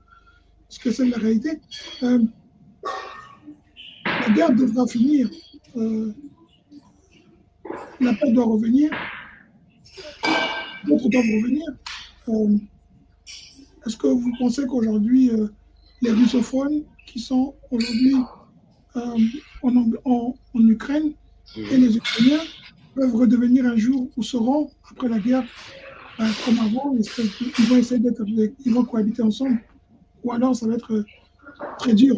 ce que c'est la réalité. La guerre devra finir. La paix doit revenir. D'autres doivent revenir. Est-ce que vous pensez qu'aujourd'hui, les russophones qui sont aujourd'hui en Ukraine et les Ukrainiens peuvent redevenir un jour ou seront, après la guerre, comme avant, ils vont essayer ils vont cohabiter ensemble, ou alors ça va être très dur?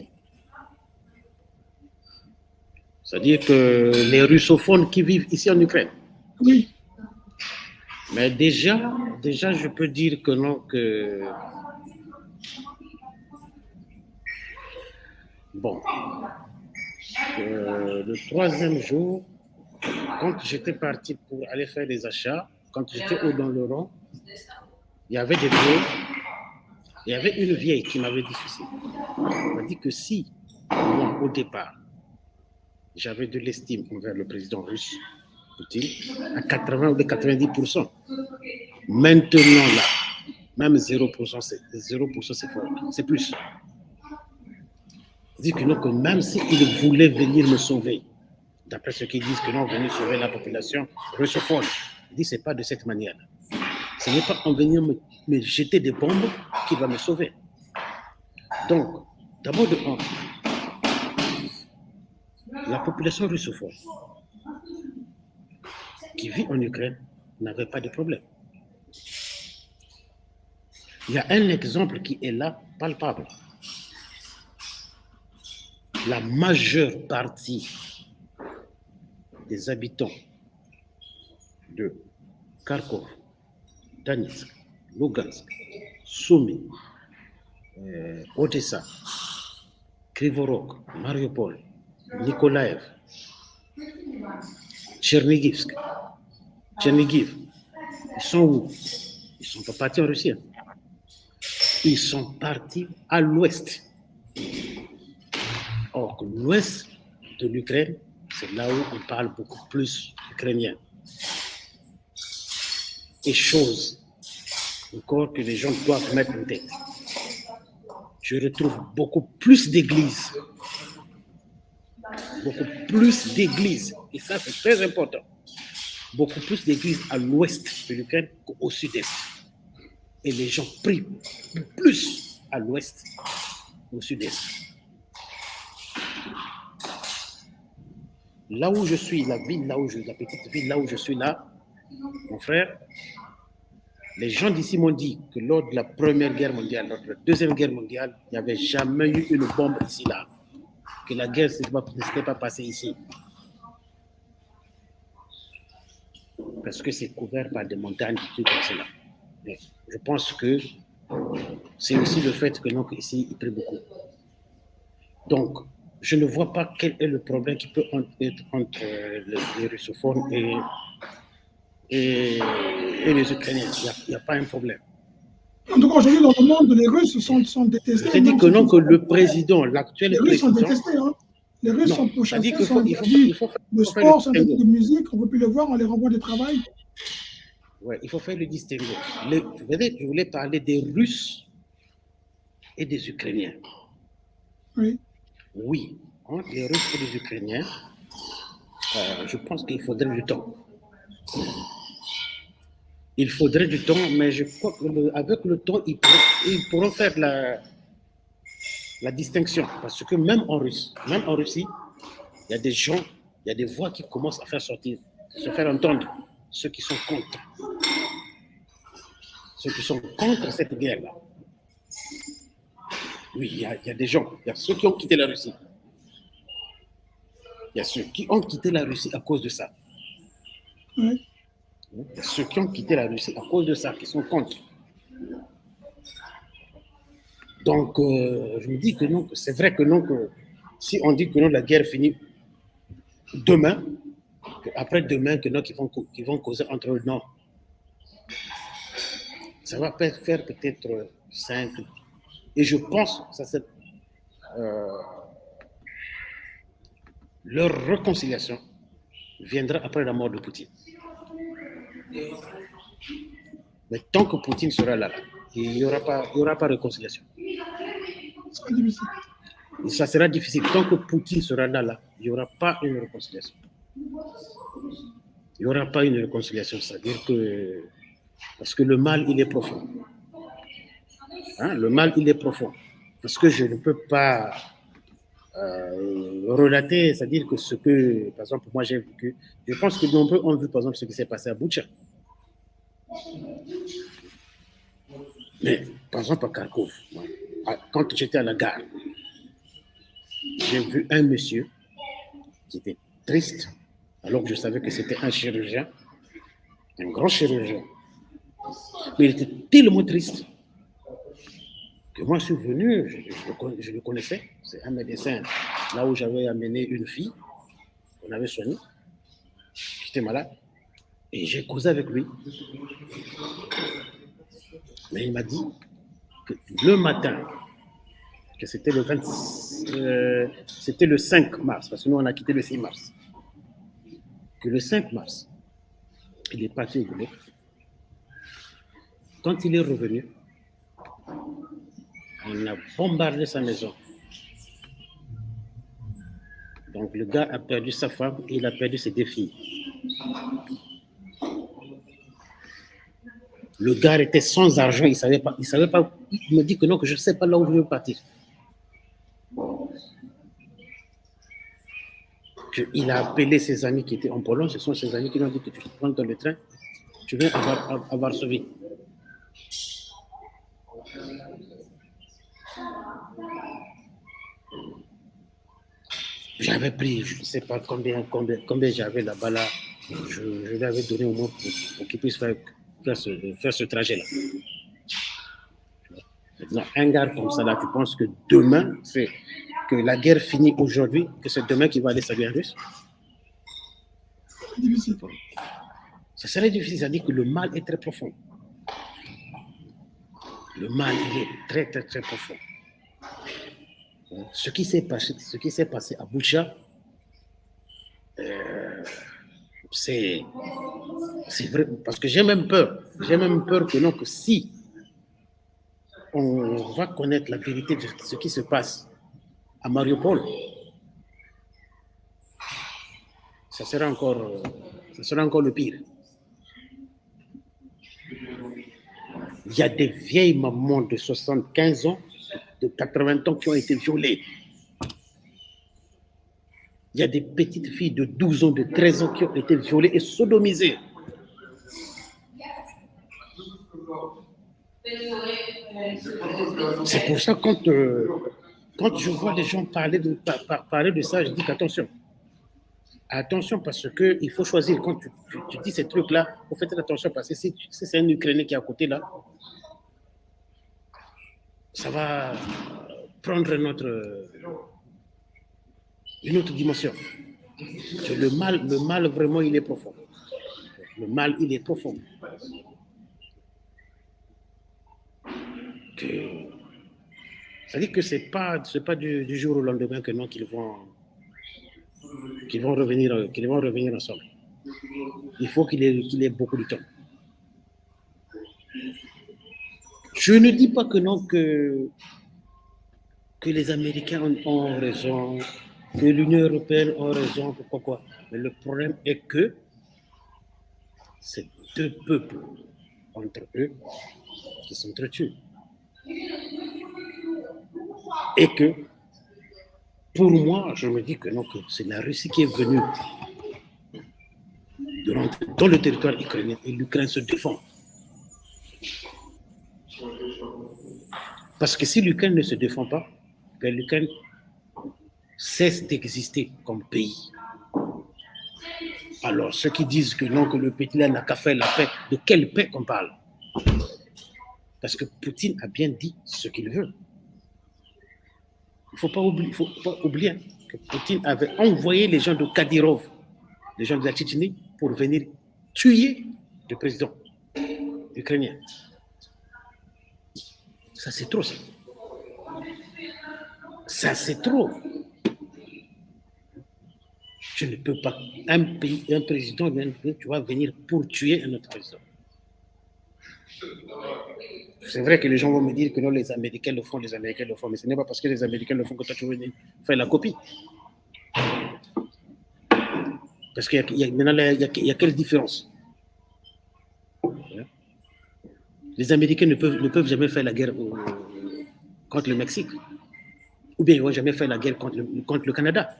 C'est-à-dire que les russophones qui vivent ici en Ukraine. Oui. Mais déjà, je peux dire que non, que... Bon. Le 3e jour, quand j'étais parti pour aller faire des achats, quand j'étais dans le rond, il y avait des vieilles. Il y avait une vieille qui m'avait dit ceci. Elle m'a dit que si, moi, au départ, j'avais de l'estime envers le président russe, Poutine, à 80 ou 90%. Maintenant, là, même 0%, c'est fort. C'est plus. Il dit que non, que même s'il voulait venir me sauver, d'après ceux qui disent que non, venir sauver la population russophone, il dit que ce n'est pas de cette manière. Ce n'est pas en venir me jeter des bombes qui va me sauver. Donc, d'abord de un, la population russophone qui vit en Ukraine n'avait pas de problème. Il y a un exemple qui est là, palpable. La majeure partie des habitants de Kharkov, Donetsk, Lugansk, Sumy, Odessa, Krivorog, Mariupol, Nikolaev, Tchernigiv, ils sont où? Ils ne sont pas partis en Russie. Ils sont partis à l'ouest. Or, l'ouest de l'Ukraine, c'est là où on parle beaucoup plus ukrainien. Et chose encore que les gens doivent mettre en tête. Je retrouve beaucoup plus d'églises. Beaucoup plus d'églises. Et ça, c'est très important. Beaucoup plus d'églises à l'ouest de l'Ukraine qu'au sud-est. Et les gens prient plus à l'ouest qu'au sud-est. Là où je suis, la petite ville là où je suis là, mon frère, les gens d'ici m'ont dit que lors de la Première Guerre mondiale, lors de la Deuxième Guerre mondiale, il n'y avait jamais eu une bombe ici là. Que la guerre ne s'était pas passée ici. parce que c'est couvert par des montagnes, des trucs comme cela. Mais je pense que c'est aussi le fait que donc, ici, il pleut beaucoup. Donc, je ne vois pas quel est le problème qui peut être entre les russophones et les Ukrainiens. Il n'y a pas un problème. En tout cas, aujourd'hui, dans le monde, les Russes sont détestés. Je dis que non, que le président, l'actuel président... Les Russes sont détestés, hein. Les Russes sont pourchassés, sont interdits de sport, sont interdits de musique, on ne peut plus les voir, on les renvoie du travail. Oui, il faut faire le distinguo. Je voulais parler des Russes et des Ukrainiens. Oui. Oui, entre les Russes et les Ukrainiens, je pense qu'il faudrait du temps. Il faudrait du temps, mais je crois qu'avec le temps, ils pourront faire la distinction. Parce que même en Russie, il y a des gens, il y a des voix qui commencent à faire sortir, se faire entendre, ceux qui sont contre. Ceux qui sont contre cette guerre-là. Oui, il y a des gens, il y a ceux qui ont quitté la Russie. Il y a ceux qui ont quitté la Russie à cause de ça. Oui. Il y a ceux qui ont quitté la Russie à cause de ça, qui sont contre. Donc, je me dis que non, c'est vrai que non, que si on dit que non, la guerre finit demain, après demain, que non, qu'ils vont causer entre eux, non. Ça va faire peut-être 5. Et je pense que ça c'est leur réconciliation viendra après la mort de Poutine. Mais tant que Poutine sera là, il n'y aura pas de réconciliation. Ça sera difficile. Et ça sera difficile. Tant que Poutine sera là, il n'y aura pas une réconciliation. Il n'y aura pas une réconciliation. C'est-à-dire que... Parce que le mal, il est profond. Hein? Le mal, il est profond. Parce que je ne peux pas relater, c'est-à-dire que ce que, par exemple, moi j'ai vécu, je pense que nombreux ont vu, par exemple, ce qui s'est passé à Boutcha. Mais, par exemple, à Kharkov, quand j'étais à la gare, j'ai vu un monsieur qui était triste, alors que je savais que c'était un chirurgien, un grand chirurgien. Mais il était tellement triste que moi, je suis venu, je le connaissais, c'est un médecin, là où j'avais amené une fille, on avait soigné, qui était malade, et j'ai causé avec lui. Mais il m'a dit que le matin, que c'était c'était le 5 mars, parce que nous on a quitté le 6 mars, que le 5 mars, il est parti au boulot. Quand il est revenu, on a bombardé sa maison. Donc le gars a perdu sa femme et il a perdu ses 2 filles. Le gars était sans argent, il savait pas, il me dit que non, que je ne sais pas là où je veux partir. Il a appelé ses amis qui étaient en Pologne, ce sont ses amis qui lui ont dit que tu prends dans le train, tu viens à Varsovie. J'avais pris, je ne sais pas combien j'avais là-bas, là. Je lui avais donné au moins pour qu'il puisse faire ce trajet-là. Maintenant, un gars comme ça, là, tu penses que demain, c'est que la guerre finit aujourd'hui, que c'est demain qu'il va aller saluer un Russe? Difficile. Ça serait difficile, c'est-à-dire que le mal est très profond. Le mal, il est très, très, très profond. Ce qui s'est passé à Boutcha, c'est vrai, parce que j'ai même peur que non, que si on va connaître la vérité de ce qui se passe à Mariupol, ça sera encore le pire. Il y a des vieilles mamans de 75 ans, de 80 ans qui ont été violées. Il y a des petites filles de 12 ans, de 13 ans qui ont été violées et sodomisées. C'est pour ça que quand je vois les gens parler de ça, je dis qu'attention. Attention, parce qu'il faut choisir. Quand tu dis ces trucs-là, il faut faire attention, parce que si c'est un Ukrainien qui est à côté, là, ça va prendre une autre dimension. Le mal, vraiment, il est profond. Le mal, il est profond. C'est-à-dire que c'est pas du jour au lendemain que non, qu'ils vont revenir ensemble. Il faut qu'il ait beaucoup de temps. Je ne dis pas que non, que les Américains ont raison, que l'Union européenne a raison, pourquoi. Mais le problème est que c'est deux peuples entre eux qui s'entretuent. Et que, pour moi, je me dis que non, que c'est la Russie qui est venue de rentrer dans le territoire ukrainien et l'Ukraine se défend. Parce que si l'Ukraine ne se défend pas, ben l'Ukraine cesse d'exister comme pays. Alors, ceux qui disent que non, que le pays là n'a qu'à faire la paix, de quelle paix qu'on parle? Parce que Poutine a bien dit ce qu'il veut. Il ne faut pas oublier que Poutine avait envoyé les gens de Kadyrov, les gens de la Tchétchénie, pour venir tuer le président ukrainien. Ça, c'est trop, ça. Ça, c'est trop. Je ne peux pas. Un président, tu vas venir pour tuer un autre président. C'est vrai que les gens vont me dire que non, les Américains le font, mais ce n'est pas parce que les Américains le font que toi tu veux faire la copie. Parce qu'il y a quelle différence? Les Américains ne peuvent jamais faire la guerre contre le Mexique. Ou bien ils ne vont jamais faire la guerre contre le Canada.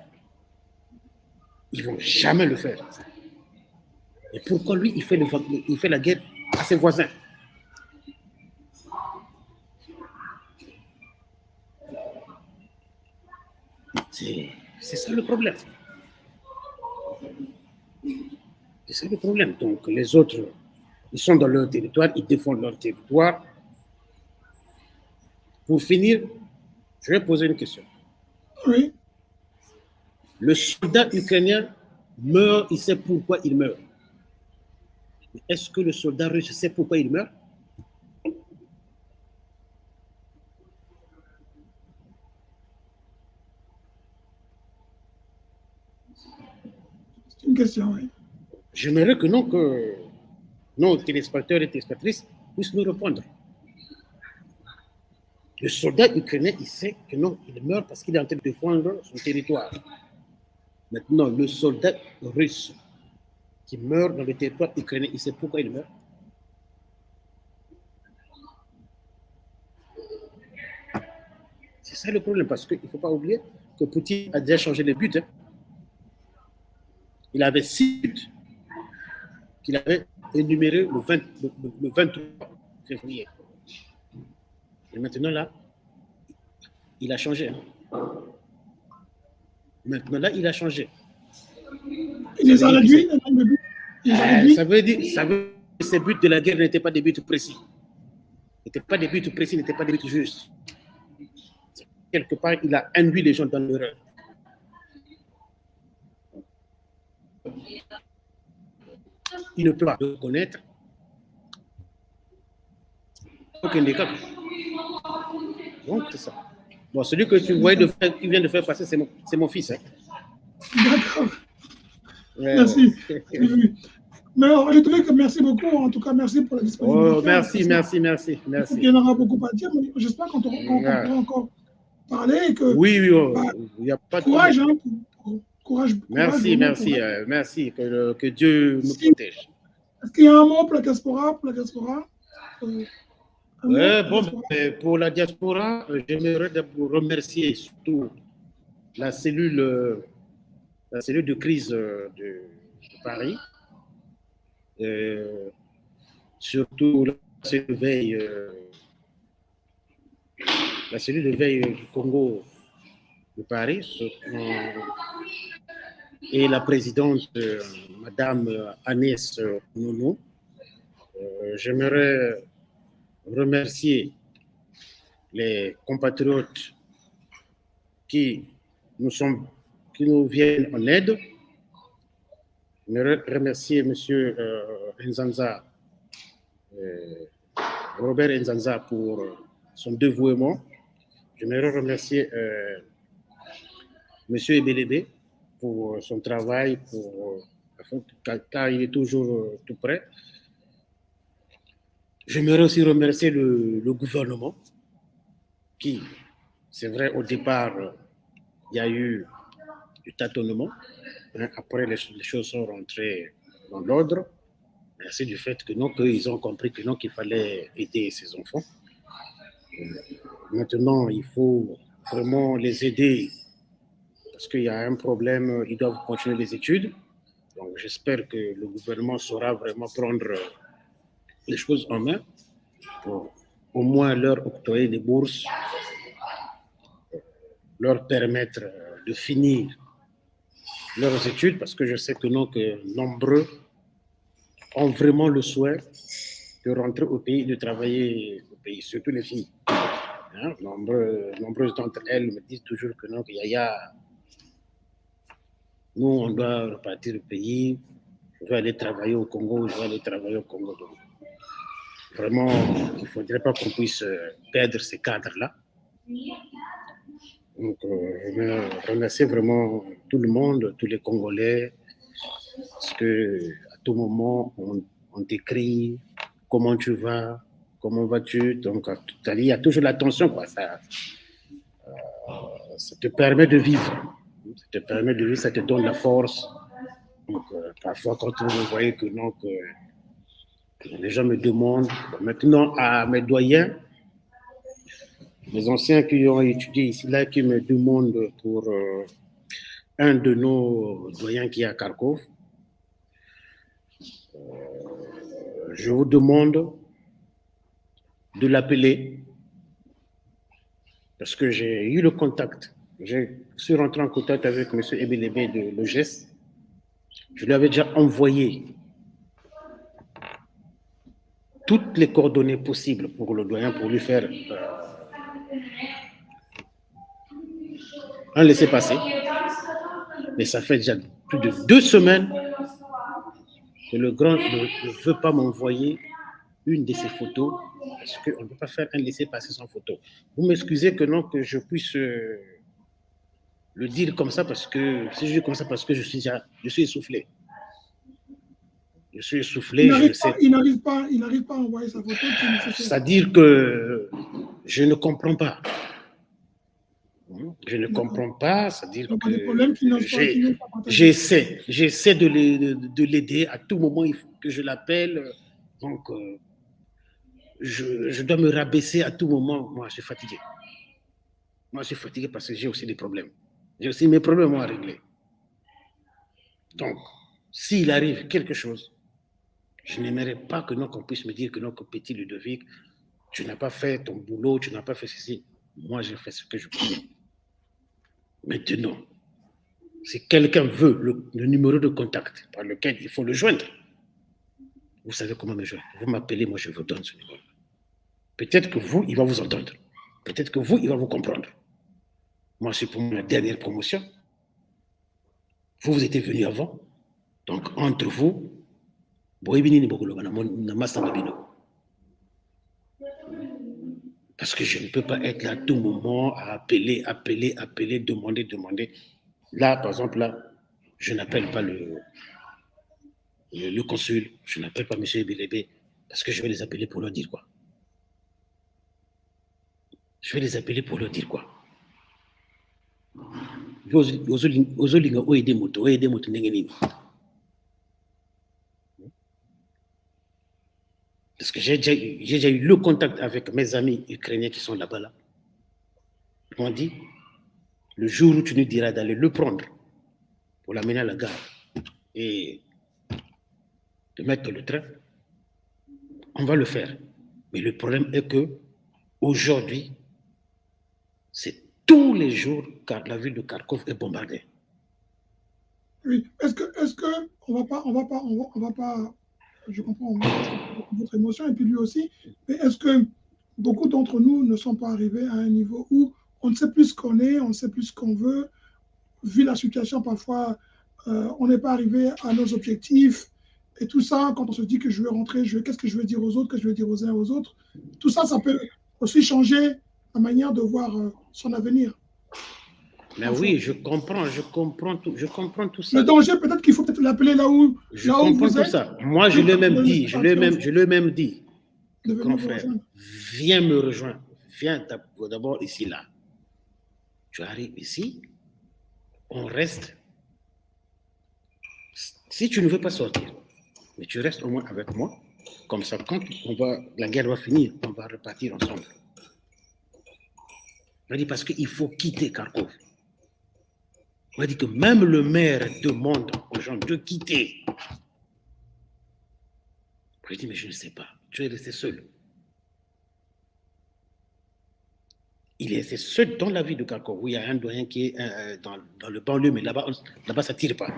Ils ne vont jamais le faire. Et pourquoi lui, il fait la guerre à ses voisins? C'est ça le problème. C'est ça le problème. Donc les autres, ils sont dans leur territoire, ils défendent leur territoire. Pour finir, je vais poser une question. Oui. Le soldat ukrainien meurt, il sait pourquoi il meurt. Est-ce que le soldat russe sait pourquoi il meurt? C'est une question, oui. J'aimerais que nos téléspectateurs et téléspectatrices puissent nous répondre. Le soldat ukrainien, il sait que non, il meurt parce qu'il est en train de défendre son territoire. Maintenant, le soldat russe qui meurt dans le territoire ukrainien, il sait pourquoi il meurt. C'est ça le problème, parce qu'il ne faut pas oublier que Poutine a déjà changé les buts. Hein. Il avait 6 buts qu'il avait énumérés le 23 février. Et maintenant, là, il a changé. Hein. Maintenant, là, il a changé. Il les a réduits, ça veut dire que ces buts de la guerre n'étaient pas des buts précis. N'étaient pas des buts précis, n'étaient pas des buts justes. Quelque part, il a induit les gens dans l'erreur. Il ne peut pas reconnaître aucun des cas. Donc, c'est ça. Bon, celui que tu voyais qui vient de faire passer, c'est mon fils. Hein. D'accord. Merci. Mais alors, je trouvais que merci beaucoup. En tout cas, merci pour la disponibilité. Oh, merci. Il y en aura beaucoup à dire, mais j'espère qu'on pourra encore parler et que. Oui, il n'y a pas de courage, hein, courage. Merci. Que Dieu nous protège. Est-ce qu'il y a un mot pour la diaspora? Pour la diaspora, j'aimerais remercier surtout la cellule de crise de Paris, surtout la cellule de veille du Congo de Paris, et la présidente, Madame Agnès Nounou. J'aimerais remercier les compatriotes qui nous viennent en aide. Je remercier M. Nzanza, Robert Nzanza, pour son dévouement. Je voudrais remercier M. Ebelebe pour son travail, car il est toujours tout prêt. J'aimerais aussi remercier le gouvernement qui, c'est vrai, au départ, il y a eu du tâtonnement. Après, les choses sont rentrées dans l'ordre. Merci du fait que non, qu'ils ont compris que non, qu'il fallait aider ces enfants. Maintenant, il faut vraiment les aider parce qu'il y a un problème, ils doivent continuer les études. Donc, j'espère que le gouvernement saura vraiment prendre les choses en main pour au moins leur octroyer des bourses, leur permettre de finir leurs études, parce que je sais que non, que nombreux ont vraiment le souhait de rentrer au pays, de travailler au pays, surtout les filles. Hein? Nombreuses d'entre elles me disent toujours que non, qu'il y a nous, on doit repartir au pays, je vais aller travailler au Congo, je vais aller travailler au Congo. Donc, vraiment, il ne faudrait pas qu'on puisse perdre ces cadres-là. Donc, je remercie vraiment tout le monde, tous les Congolais, parce qu'à tout moment, on t'écrit comment tu vas, comment vas-tu. Donc, il y a toujours l'attention, quoi. Ça te permet de vivre. Ça te permet de vivre, ça te donne la force. Donc, parfois, quand vous voyez que non, que les gens me demandent, maintenant à mes doyens, mes anciens qui ont étudié ici, là, qui me demandent pour un de nos doyens qui est à Kharkov, je vous demande de l'appeler parce que j'ai eu le contact. Je suis rentré en contact avec M. Ebelebe de l'OGES. Je lui avais déjà envoyé toutes les coordonnées possibles pour le doyen, pour lui faire un laissez-passer. Mais ça fait déjà plus de 2 semaines que le grand ne veut pas m'envoyer une de ses photos parce qu'on ne peut pas faire un laissez-passer sans photo. Vous m'excusez que non, que je puisse le dire comme ça parce que si je dis comme ça parce que je suis essoufflé. Je suis essoufflé, il n'arrive pas à envoyer sa photo. C'est-à-dire que je ne comprends pas. Je ne comprends pas, c'est-à-dire que j'essaie de l'aider. À tout moment, il faut que je l'appelle. Donc, je dois me rabaisser à tout moment. Moi, je suis fatigué. Moi, je suis fatigué parce que j'ai aussi des problèmes. J'ai aussi mes problèmes à régler. Donc, s'il arrive quelque chose, je n'aimerais pas que qu'on puisse me dire que non, que petit Ludovic, tu n'as pas fait ton boulot, tu n'as pas fait ceci. Moi, j'ai fait ce que je peux. Maintenant, si quelqu'un veut le numéro de contact par lequel il faut le joindre, vous savez comment me joindre. Vous m'appelez, moi je vous donne ce numéro. Peut-être que vous, il va vous entendre. Peut-être que vous, il va vous comprendre. Moi, c'est pour ma dernière promotion. Vous étiez venu avant. Donc, entre vous, parce que je ne peux pas être là à tout moment à appeler, demander. Là, par exemple, là, je n'appelle pas le consul, je n'appelle pas M. Ebelebe, parce que je vais les appeler pour leur dire quoi. Je vais les appeler pour leur dire quoi. Parce que j'ai déjà eu le contact avec mes amis ukrainiens qui sont là-bas. Là. Ils m'ont dit, le jour où tu nous diras d'aller le prendre pour l'amener à la gare et de mettre le train, on va le faire. Mais le problème est que aujourd'hui, c'est tous les jours car la ville de Kharkov est bombardée. Oui. Est-ce que on va pas, je comprends votre émotion et puis lui aussi, mais est-ce que beaucoup d'entre nous ne sont pas arrivés à un niveau où on ne sait plus ce qu'on est, on ne sait plus ce qu'on veut, vu la situation parfois, on n'est pas arrivé à nos objectifs et tout ça, quand on se dit que je veux rentrer, qu'est-ce que je veux dire aux autres, que je veux dire aux uns aux autres, tout ça, ça peut aussi changer la manière de voir son avenir. Mais Parfois. oui, je comprends tout Le ça. danger, peut-être qu'il faut peut-être l'appeler Je là où comprends vous tout êtes. ça. Moi, je l'ai même dit, je l'ai même dit, que De venir grand vous frère, rejoindre. viens me rejoindre. Viens d'abord ici, là. Tu arrives ici, on reste. Si tu ne veux pas sortir, mais tu restes au moins avec moi. Comme ça, quand la guerre va finir, on va repartir ensemble. On dit parce qu'il faut quitter Kharkov. On dit que même le maire demande aux gens de quitter. Je dis, mais je ne sais pas. Tu es resté seul. Il est resté seul dans la ville de Kharkov, où il y a un doyen qui est dans le banlieue, mais là-bas, ça ne tire pas.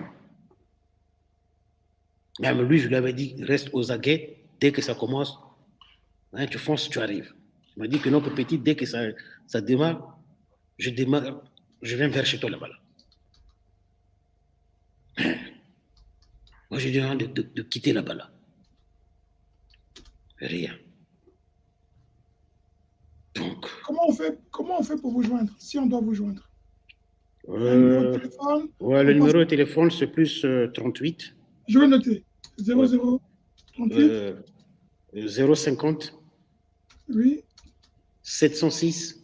Même lui, je lui avais dit, reste aux aguets, dès que ça commence, hein, tu fonces, tu arrives. Il m'a dit que non, petit, dès que ça démarre, je viens vers chez toi là-bas. Moi, je demande de quitter là-bas. Là. Rien. Donc. Comment on fait pour vous joindre, si on doit vous joindre? Un numéro de téléphone? Ouais, le numéro de téléphone, c'est plus 38. Je vais noter. 0038. 050. Oui. 706.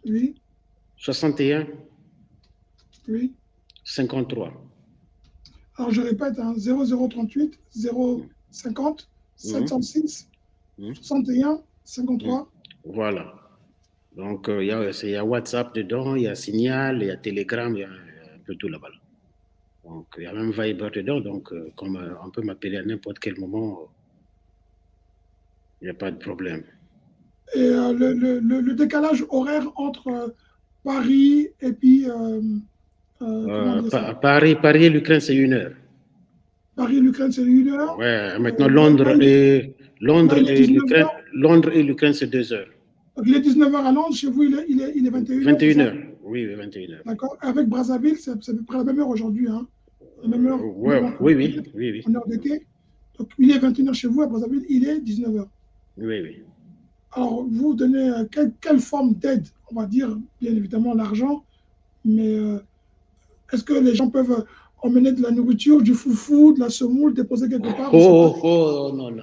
Oui. 61. Oui. 53. Alors, je répète, hein, 0038 050 706 61 53. Voilà. Donc, il y a WhatsApp dedans, il y a Signal, il y a Telegram, il y a un peu tout là-bas. Donc, il y a même Viber dedans. Donc, comme on peut m'appeler à n'importe quel moment, il n'y a pas de problème. Et le décalage horaire entre Paris et puis... Paris et l'Ukraine, c'est 1 heure. Paris et l'Ukraine, c'est 1 heure. Ouais, maintenant Londres et l'Ukraine, c'est 2 heures. Donc, il est 19h à Londres, chez vous, il est 21h. 21 heures, oui, 21 heures. D'accord. Avec Brazzaville, c'est à peu près la même heure aujourd'hui. Hein. La même heure. Oui. En heure d'été. Donc, il est 21h chez vous, à Brazzaville, il est 19h. Oui. Alors, vous donnez quelle forme d'aide? On va dire, bien évidemment, l'argent, mais est-ce que les gens peuvent emmener de la nourriture, du foufou, de la semoule, déposer quelque part? Non. Il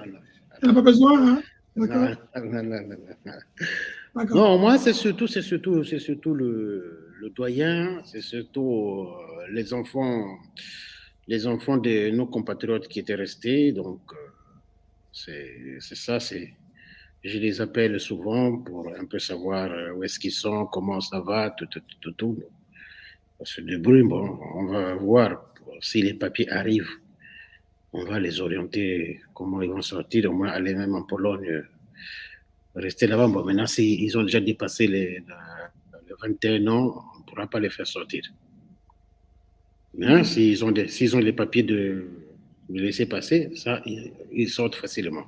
n'y a pas besoin, hein? D'accord. Non, moi, c'est surtout le doyen, c'est surtout les enfants de nos compatriotes qui étaient restés. Donc, c'est ça, je les appelle souvent pour un peu savoir où est-ce qu'ils sont, comment ça va, tout. On se débrouille, bon, on va voir si les papiers arrivent. On va les orienter, comment ils vont sortir, au moins aller même en Pologne, rester là-bas. Bon, maintenant, s'ils ont déjà dépassé les 21 ans, on ne pourra pas les faire sortir. Mais s'ils ont les papiers de laisser passer, ça, ils sortent facilement.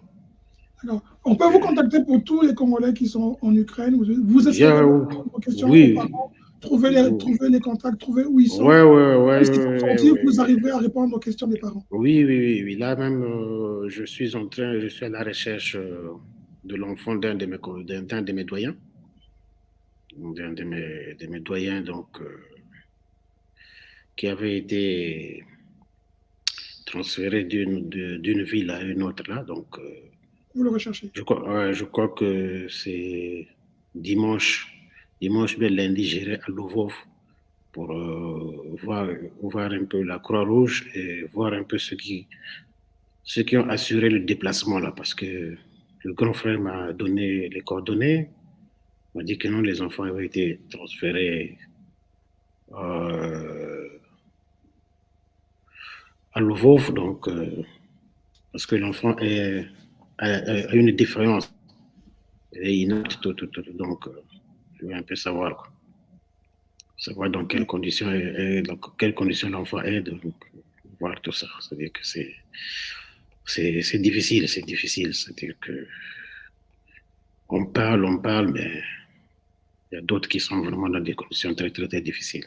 Alors, on peut vous contacter pour tous les Congolais qui sont en Ukraine. Vous essayez de répondre aux questions aux parents, trouver les contacts, trouver où ils sont. Vous arriverez à répondre aux questions des parents. Oui. Là même, je suis à la recherche de l'enfant d'un de mes doyens. D'un de mes doyens, donc, qui avait été transféré d'une ville à une autre là. Donc, vous le recherchez? Je crois que c'est dimanche, bien lundi, j'irai à Lvov pour voir un peu la Croix-Rouge et voir un peu ceux qui ont assuré le déplacement là, parce que le grand frère m'a donné les coordonnées, m'a dit que non, les enfants avaient été transférés à Lvov, donc parce que l'enfant a une différence et il note tout. Donc, je veux un peu savoir, quoi. savoir dans quelles conditions, dans quelles conditions l'enfant est, donc, voir tout ça. C'est-à-dire que c'est difficile, c'est difficile. C'est-à-dire que on parle, mais il y a d'autres qui sont vraiment dans des conditions très, très, très difficiles.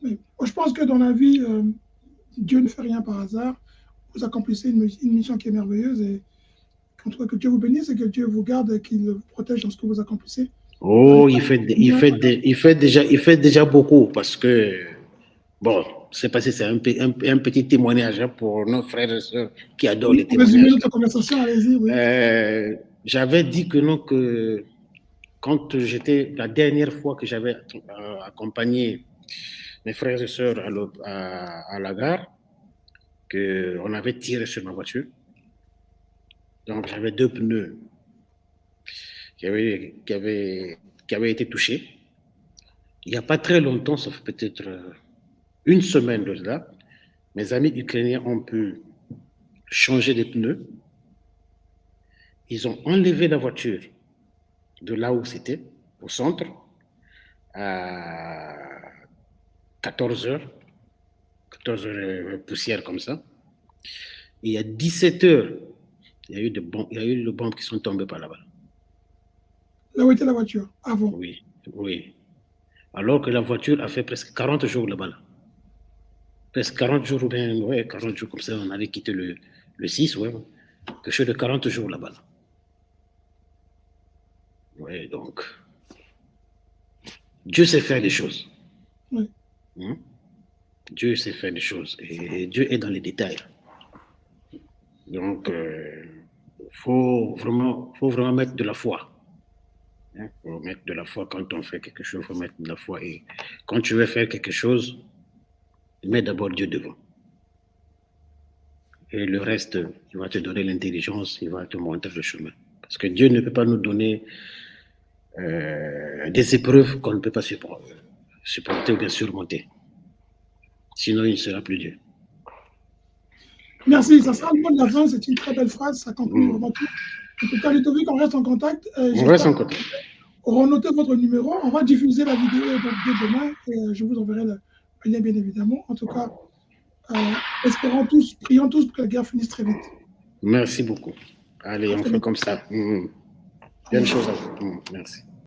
Oui. Moi, je pense que dans la vie, Dieu ne fait rien par hasard. Vous accomplissez une mission qui est merveilleuse et en tout cas que Dieu vous bénisse et que Dieu vous garde et qu'il vous protège dans ce que vous accomplissez. Oh, il fait déjà beaucoup parce que, bon, c'est pas si c'est un petit témoignage pour nos frères et sœurs qui adorent les témoignages. Résumer notre conversation, allez-y, oui. J'avais dit que non, que quand j'étais, la dernière fois que j'avais accompagné mes frères et sœurs à la gare, qu'on avait tiré sur ma voiture. Donc, j'avais 2 pneus qui avaient été touchés. Il n'y a pas très longtemps, ça fait peut-être une semaine de là, mes amis ukrainiens ont pu changer les pneus. Ils ont enlevé la voiture de là où c'était, au centre, à 14 heures poussière comme ça. Et à 17 heures, il y a eu des bombes qui sont tombées par là-bas. Là où était la voiture, avant? Oui, oui. Alors que la voiture a fait presque 40 jours là-bas. Là. Presque 40 jours, ou bien, ouais, 40 jours comme ça, on avait quitté le 6, ouais. Quelque chose de 40 jours là-bas. Là. Oui, donc, Dieu sait faire des choses. Oui. Dieu sait faire des choses. Et Dieu est dans les détails. Donc, faut vraiment mettre de la foi. Il faut mettre de la foi quand on fait quelque chose, il faut mettre de la foi. Et quand tu veux faire quelque chose, mets d'abord Dieu devant. Et le reste, il va te donner l'intelligence, il va te montrer le chemin. Parce que Dieu ne peut pas nous donner des épreuves qu'on ne peut pas supporter ou bien surmonter. Sinon, il ne sera plus Dieu. Merci, ça sera le mot de la fin, c'est une très belle phrase, ça conclut vraiment tout. En tout cas, Ludovic, on reste en contact. On reste en contact. On va noter votre numéro, on va diffuser la vidéo dès demain et je vous enverrai le lien bien évidemment. En tout cas, espérons tous, prions tous pour que la guerre finisse très vite. Merci beaucoup. Allez, on fait comme ça. Bien de choses à vous. Merci.